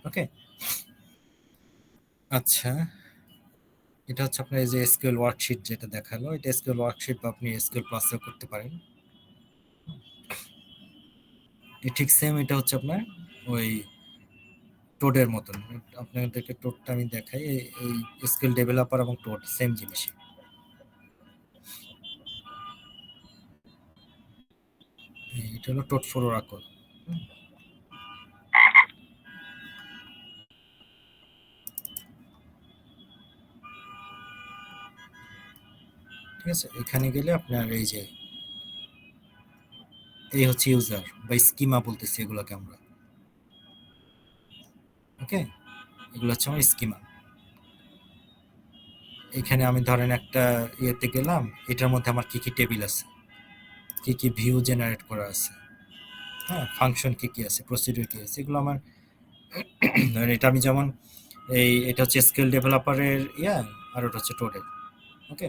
ওকে, আচ্ছা, এটা হচ্ছে আপনার এই যে এসকিউএল ওয়ার্কশিট যেটা দেখালো, এটা এসকিউএল ওয়ার্কশিট বা আপনি এসকিউএল প্লাসেও করতে পারেন। ঠিক সেম, এটা হচ্ছে আপনার ওই টোডের মতন। আপনাদেরকে টোডটা আমি দেখাই, এই এসকিউএল ডেভেলপার এবং টোড সেম জিনিসই। এটা হলো টোড ফর ওরাকল। ঠিক আছে, এখানে গেলে আপনার এই যে এই হচ্ছে ইউজার বা স্কিমা বলতেছি এগুলোকে আমরা। ওকে, এগুলো হচ্ছে আমার স্কিমা। এখানে আমি ধরেন একটা ইয়েতে গেলাম, এটার মধ্যে আমার কি কি টেবিল আছে, কি কি ভিউ জেনারেট করা আছে, হ্যাঁ, ফাংশন কি কি আছে, প্রসিডিউর কি আছে, এগুলো আমার ধরেন এটা আমি যেমন এটা হচ্ছে এসকিউএল ডেভেলপারের আর ওটা হচ্ছে টোডের। ওকে,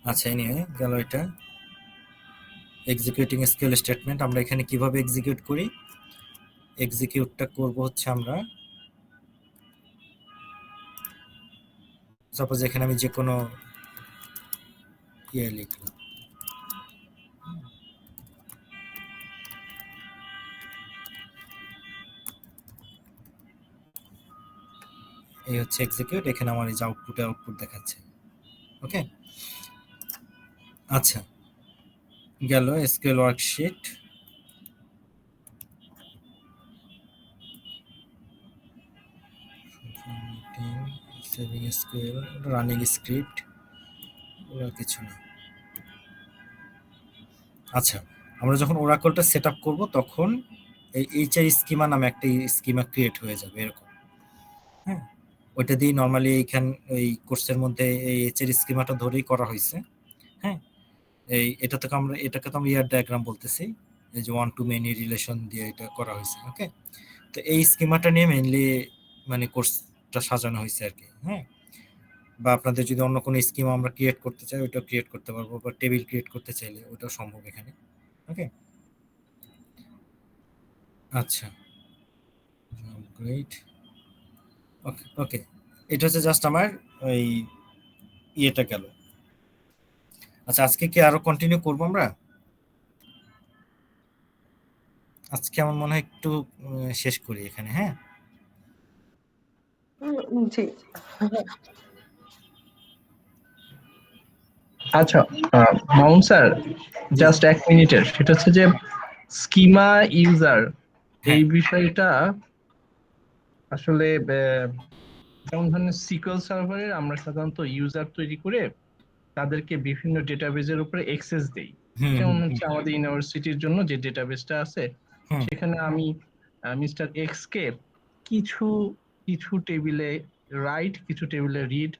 আচ্ছা, এই নিয়ে গেল এটা এক্সিকিউটিং এসকিউএল স্টেটমেন্ট। আমরা এখানে কিভাবে এক্সিকিউট করি, এক্সিকিউটটা করব হচ্ছে আমরা সাপোজ এখানে আমি যে কোনো লিখলাম, এই হচ্ছে এক্সিকিউট। এখানে আমার এই যে আউটপুট দেখাচ্ছে। ওকে, আচ্ছা, গেল SQL worksheet. Saving SQL, running script, ওরা কিছু না। আচ্ছা, আমরা যখন ওরাকলটা সেট আপ করবো তখন এই এইচআর স্কিমা নামে একটা স্কিমা ক্রিয়েট হয়ে যাবে এরকম। হ্যাঁ, ওইটা দিয়ে নর্মালি এই কোর্সের মধ্যে এই এইচআর স্কিমাটা ধরেই করা হয়েছে। হ্যাঁ, এটাকে তো আমরা ইয়ার ডায়াগ্রাম বলতেছি, এই যে ওয়ান টু মেনি রিলেশন দিয়ে এটা করা হয়েছে। ওকে, তো এই স্কিমাটা নিয়ে মেইনলি মানে কোর্সটা সাজানো হয়েছে আর কি। হ্যাঁ, বা আপনাদের যদি অন্য কোনো স্কিমা আমরা ক্রিয়েট করতে চাই ওইটাও ক্রিয়েট করতে পারবো, বা টেবিল ক্রিয়েট করতে চাইলে ওইটাও সম্ভব এখানে। ওকে, আচ্ছা, গ্রেট। ওকে ওকে, এটা হচ্ছে জাস্ট আমার ওই ইয়েটা গেল। আচ্ছা, আজকে কি আরো কন্টিনিউ করবো আমরা? আজকে আমার মনে হয় একটু শেষ করি এখানে। হ্যাঁ, জি, আচ্ছা, মাউন্ট স্যার, জাস্ট 1 মিনিটের, সেটা হচ্ছে যে স্কিমা ইউজার এই বিষয়টা আসলে যেমন ধরেন সিকিউএল সার্ভারের আমরা সাধারণত ইউজার তৈরি করে তাদেরকে বিভিন্ন ডেটাবেজের উপরে অ্যাক্সেস দেই। যেমন হচ্ছে আমাদের ইউনিভার্সিটির জন্য যে ডেটাবেসটা আছে সেখানে আমি মিস্টার এক্স কে কিছু কিছু টেবিলে রাইট, কিছু টেবিলে রিড,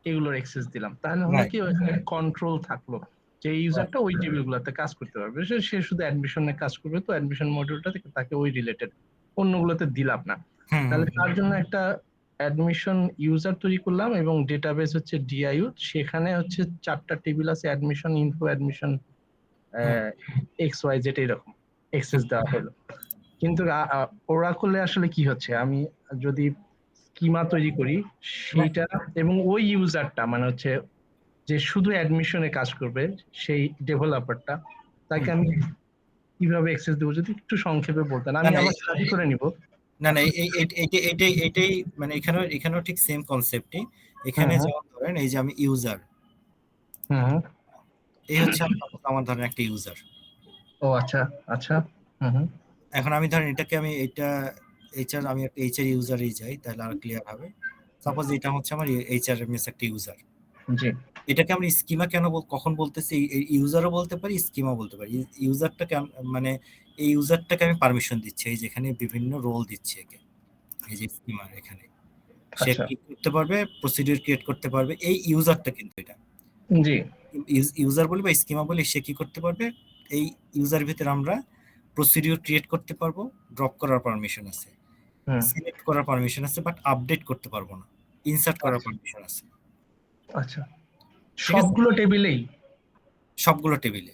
এগুলোর অ্যাক্সেস দিলাম। তাহলে হলো কি ওখানে কন্ট্রোল থাকলো যে ইউজারটা ওই টেবিলগুলোতে কাজ করতে পারবে। সে শুধু অ্যাডমিশনে কাজ করবে, তো অ্যাডমিশন মডিউলটা থেকে তাকে ওই রিলেটেড, অন্যগুলোতে দিলাম না। তাহলে তার জন্য একটা অ্যাডমিশন ইউজার তৈরি করলাম এবং ডেটাবেস হচ্ছে ডিআইইউ, সেখানে হচ্ছে 4টা টেবিল আছে, admission info, admission X Y Z, এরকম অ্যাক্সেস দেওয়া হলো। কিন্তু ওরাকলে আসলে কি হচ্ছে, আমি যদি স্কিমা তৈরি করি সেইটা এবং ওই ইউজারটা মানে হচ্ছে যে শুধু অ্যাডমিশনে কাজ করবে সেই ডেভেলপারটা, তাকে আমি কিভাবে অ্যাক্সেস দেবো যদি একটু সংক্ষেপে বলতেন, আমি আমার স্টাডি করে নিব। না না, এইটাই মানে এখানেও ঠিক সেম কনসেপ্টই। এখানে যেমন ধরেন এই যে আমি ইউজার, এই হচ্ছে আমার ধরেন একটা ইউজার। ও আচ্ছা আচ্ছা, এখন আমি ধরেন এটাকে আমি আমি একটা এইচআর ইউজারই যাই, তাহলে আর ক্লিয়ার হবে। সাপোজ এটা হচ্ছে আমার এইচআরএমএস একটা ইউজার। জি, এটাকে আমরা স্কিমা কেন কখন বলতেছি, ইউজারও বলতে পারি, স্কিমা বলতে পারি। ইউজারটা মানে এই ইউজারটাকে আমি পারমিশন দিচ্ছি, এই যেখানে বিভিন্ন রোল দিচ্ছি একে, এই যে স্কিমার এখানে সে কি করতে পারবে, প্রসিডিউর ক্রিয়েট করতে পারবে। এই ইউজারটা কিন্তু এটা জি, ইউজার বলি বা স্কিমা বলি, সে কি করতে পারবে, এই ইউজার ভিতরে আমরা প্রসিডিউর ক্রিয়েট করতে পারবো, ড্রপ করার পারমিশন আছে, হুম সিলেক্ট করার পারমিশন আছে, বাট আপডেট করতে পারবো না, ইনসার্ট করার আচ্ছা পারমিশন আছে। আচ্ছা ঠিক আছে, সবগুলো টেবিলেই? সবগুলো টেবিলে।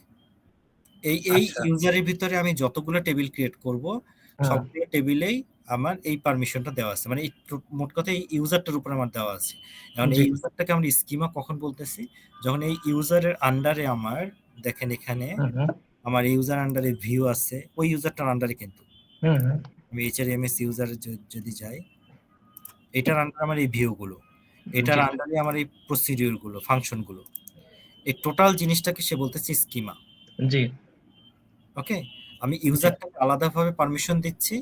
এই আচ্ছা ইউজারের ভিতরে আমি যতগুলো টেবিল ক্রিয়েট করব হ্যাঁ সবগুলো টেবিলেই আমার এই পারমিশনটা দেওয়া আছে, মানে এই মোট কথা এই ইউজারটার উপর আমার দেওয়া আছে। এখন জি এই ইউজারটাকে আমরা স্কিমা কখন বলতেছি, যখন এই ইউজারের আন্ডারে আমার, দেখেন এখানে হুম হুম আমার ইউজার আন্ডারে ভিউ আছে, ওই ইউজারটার আন্ডারে কিন্তু হুম হুম, আমি এইচআরএমএস ইউজারে যদি যাই, এটার আন্ডারে আমার এই ভিউ গুলো, এটার জি আন্ডারে আমার এই প্রসিডিউর গুলো, ফাংশন গুলো, এই টোটাল জিনিসটাকে সে বলতেছে স্কিমা। জি ওকে, আমি জি ইউজারটাকে আলাদাভাবে পারমিশন দিচ্ছি,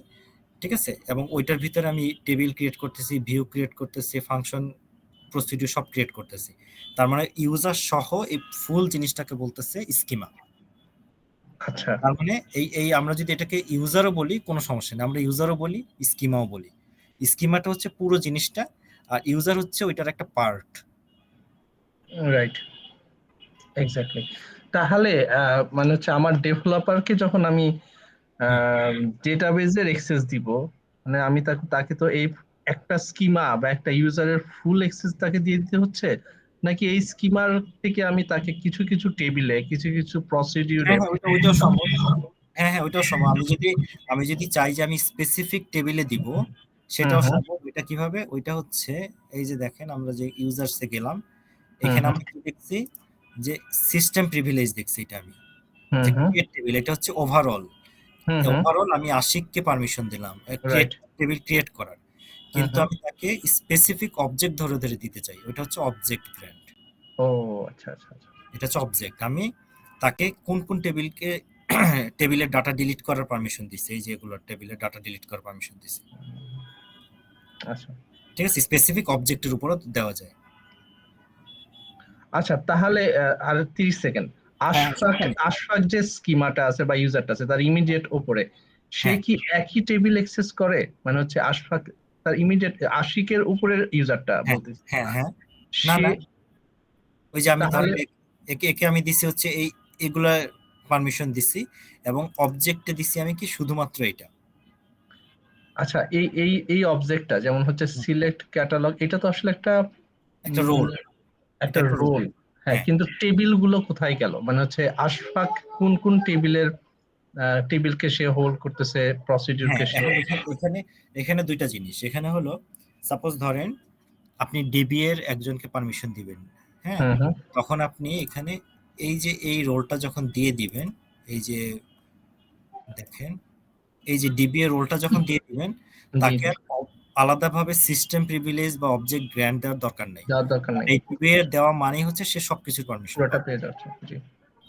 ঠিক আছে, এবং ওইটার ভিতরে আমি টেবিল ক্রিয়েট করতেছি, ভিউ ক্রিয়েট করতেছি, ফাংশন প্রসিডিউর সব ক্রিয়েট করতেছি। তার মানে ইউজার সহ এই ফুল জিনিসটাকে বলতেছে স্কিমা। আচ্ছা তার মানে এই আমরা যদি এটাকে ইউজারও বলি কোনো সমস্যা নেই, আমরা ইউজারও বলি, স্কিমাও বলি। স্কিমাটা হচ্ছে পুরো জিনিসটা, আর ইউজার হচ্ছে ওইটার একটা পার্ট। Right exactly. তাহলে মানে হচ্ছে আমার ডেভেলপারকে যখন আমি ডেটাবেজের অ্যাক্সেস দিব, মানে আমি তাকে তাকে তো এই একটা স্কিমা বা একটা ইউজারের ফুল অ্যাক্সেস তাকে দিয়ে দিতে হচ্ছে, নাকি এই স্কিমার থেকে আমি তাকে কিছু কিছু টেবিলে কিছু কিছু প্রসিডিউরে? হ্যাঁ হ্যাঁ, ওইটাও সম্ভব। হ্যাঁ হ্যাঁ, ওইটাও সম্ভব। আমি যদি চাই যে আমি স্পেসিফিক টেবিলে দিব, হুম সেটাও হুম সম্ভব। এটা কিভাবে, ওইটা হচ্ছে এই যে দেখেন আমরা যে ইউজার্সে গেলাম, হুম এখানে হুম আমরা কি দেখছি যে সিস্টেম প্রিভিলেজ দেখছি, এটা আমি হুম যে হুম ক্রিয়েট টেবিল, এটা হচ্ছে ওভারঅল। হুম হুম ওভারঅল আমি আশিককে পারমিশন দিলাম ক্রিয়েট রাইট টেবিল ক্রিয়েট করার, হুম কিন্তু হুম আমি তাকে স্পেসিফিক অবজেক্ট ধরে ধরে দিতে চাই, ওটা হচ্ছে অবজেক্ট গ্র্যান্ট। ও আচ্ছা আচ্ছা আচ্ছা এটা হচ্ছে অবজেক্ট। আমি তাকে কোন কোন টেবিলকে টেবিলের ডাটা ডিলিট করার পারমিশন দিছি, এই যে এগুলো টেবিলের ডাটা ডিলিট করার পারমিশন দিছি, আচ্ছা ঠিক আছে, স্পেসিফিক অবজেক্টের উপরও দেওয়া যায়। আচ্ছা তাহলে আর 30 সেকেন্ড। হ্যাঁ আশফাক যে স্কিমাটা আছে বা ইউজারটা আছে তার ইমিডিয়েট উপরে, সে হ্যাঁ কি একই টেবিল অ্যাক্সেস করে? মানে হচ্ছে আশফাক তার ইমিডিয়েট আশিকের উপরের ইউজারটা হ্যাঁ বলতেছি, হ্যাঁ হ্যাঁ, না সে না, ওই যে আমি তাহলে ধরেন একে একে আমি দিছি হচ্ছে এগুলা পারমিশন দিছি, এবং অবজেক্টে দিছি আমি কি শুধুমাত্র এটা। আচ্ছা এই এই এই অবজেক্টটা যেমন হচ্ছে সিলেক্ট ক্যাটালগ, এটা তো আসলে একটা একটা রোল, এটা একটা একটা রোল। রোল। হ্যাঁ হ্যাঁ কিন্তু টেবিল গুলো কোথায় গেল? মানে হচ্ছে আশফাক কোন কোন টেবিলের টেবিলকে সে হোল্ড করতেছে, হ্যাঁ, প্রসিডিউরকে সে? এখন এখানে এখানে দুইটা জিনিস এখানে হলো, সাপোজ ধরেন আপনি ডিবি এর একজনকে পারমিশন দিবেন, হ্যাঁ, হুম হুম তখন আপনি এখানে এই যে এই রোলটা যখন দিয়ে দিবেন, এই যে দেখেন এই যে ডিবি এর রোলটা যখন দিয়ে দিবেন, জি তাকে জি আর আলাদাভাবে সিস্টেম প্রিভিলেজ বা অবজেক্ট গ্র্যান্ট দেওয়ার দরকার নাই। যাওয়ার দরকার নেই, এই ডিবি এর দেওয়া মানেই হচ্ছে সে সবকিছুর পারমিশন পুরোটা পাবে। পেয়ে যাচ্ছে। জি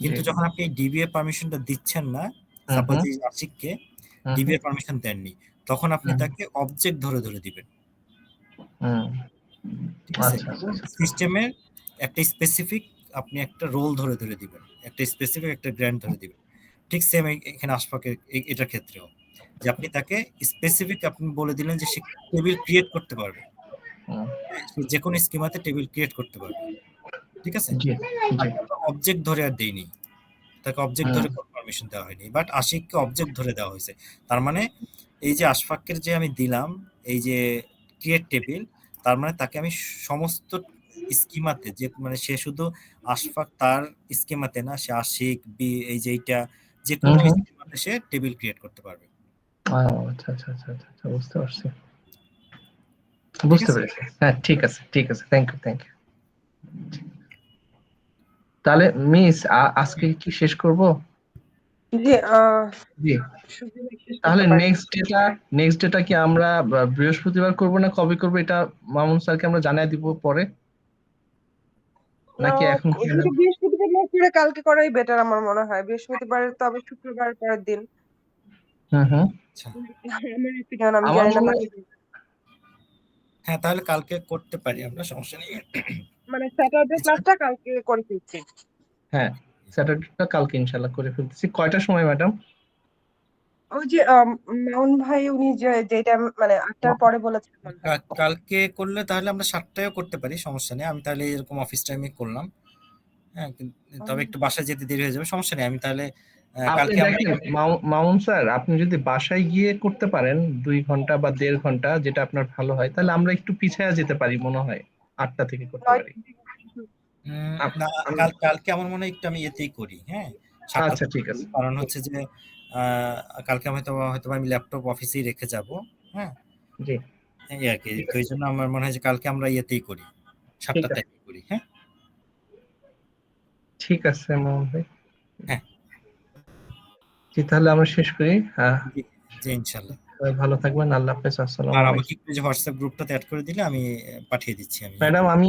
জি কিন্তু যখন আপনি ডিবি এর পারমিশনটা দিচ্ছেন না, হুম সাপোজ হুম এই আশিককে হুম ডিবি হুম এর পারমিশন দেননি, তখন আপনি হুম তাকে অবজেক্ট ধরে ধরে দিবেন, হুম, ঠিক আছে, আচ্ছা আচ্ছা আচ্ছা সিস্টেমের একটা স্পেসিফিক আপনি একটা রোল ধরে ধরে দিবেন, একটা স্পেসিফিক একটা গ্র্যান্ট ধরে দিবেন। ঠিক সেম এখানে আশফাকের এটার ক্ষেত্রেও, যে আপনি তাকে স্পেসিফিক আপনি বলে দিলেন যে সে টেবিল ক্রিয়েট করতে পারবে, হুম, সে যে কোনো স্কিমাতে টেবিল ক্রিয়েট করতে পারবে, ঠিক আছে। জি জি তাকে আমরা অবজেক্ট ধরে আর দেইনি, তাকে অবজেক্ট হুম ধরে কোনো পারমিশন দেওয়া হয়নি, বাট আশিককে অবজেক্ট ধরে দেওয়া হয়েছে। তার মানে এই যে আশফাকের যে আমি দিলাম এই যে ক্রিয়েট টেবিল, তার মানে তাকে আমি সমস্ত স্কিমাতে, যে মানে সে শুধু আশফাক তার স্কিমাতে না, সে আশিক বি এই যে এইটা যে হুম কোনো হুম, স্কিমাতে সে টেবিল ক্রিয়েট করতে পারবে, আচ্ছা আচ্ছা আচ্ছা আচ্ছা আচ্ছা, বুঝতে পারছি ঠিক বুঝতে আছে। পেরেছি। হ্যাঁ ঠিক আছে ঠিক আছে, থ্যাংক ইউ থ্যাংক ইউ। তাহলে মিস আজকে কি শেষ করব? জি জি শুধু শেষ তাহলে করতে পারি। নেক্সট ডেটা কি আমরা বৃহস্পতিবার করব না কবে করব, এটা মামুন স্যারকে আমরা জানাই দিব পরে, নাকি এখন কি? কিন্তু বৃহস্পতিবার না করে কালকে করাই বেটার আমার মনে হয়। বৃহস্পতিবার তো আবার শুক্রবার পরের দিন। হুম হুম আচ্ছা, আমার opinion, আমি আমার জানি না মনে বাকি। হ্যাঁ তাহলে কালকে করতে পারি আমরা, সমস্যা নেই। মানে স্যাটারডে ক্লাসটা কালকে করে ফেলছি। হ্যাঁ স্যাটারডেটা কালকে ইনশাল্লাহ করে ফেলতেছি। কয়টার সময় ম্যাডাম? ওই যে মাউন ভাই উনি যেটা মানে 8টার পরে বলেছেন মনে হয়। কালকে করলে তাহলে আমরা 7টায়ও করতে পারি, সমস্যা নেই। আমি তাহলে এরকম অফিস টাইমে করলাম, হ্যাঁ, তবে একটু বাসায় যেতে দেরি হয়ে যাবে, সমস্যা নেই। আমি তাহলে আপনি কালকে আমরা দেখেন মামুন স্যার, আপনি যদি বাসায় গিয়ে করতে পারেন 2 ঘন্টা বা 1.5 ঘন্টা, যেটা আপনার ভালো হয়, তাহলে আমরা একটু পিছায়া যেতে পারি মনে হয়, 8টা থেকে করতে নয় পারি। না, আমি- কালকে আমার মনে হয় একটু আমি এতেই করি, হ্যাঁ 7টা আচ্ছা থেকে ঠিক করি। আছে। কারণ হচ্ছে যে কালকে হয়তো আমি ল্যাপটপ অফিসেই রেখে যাব, হ্যাঁ জি এই আর কি। ঠিক তো আছে এই জন্য আমার মনে হয় যে কালকে আমরা ইয়েতেই করি, ঠিক 7টার আছে টাইমে করি, হ্যাঁ ঠিক আছে মামুন ভাই। হ্যাঁ জি তাহলে আমরা শেষ করি। জি জি ইনশাল্লাহ। সবাই ভালো থাকবেন, আল্লাহ হাফেজ, আসসালামু আর আলাইকুম। আমাকে একটু যে হোয়াটসঅ্যাপ গ্রুপটাতে অ্যাড করে দিলে আমি পাঠিয়ে দিচ্ছি আমি। ম্যাডাম আমি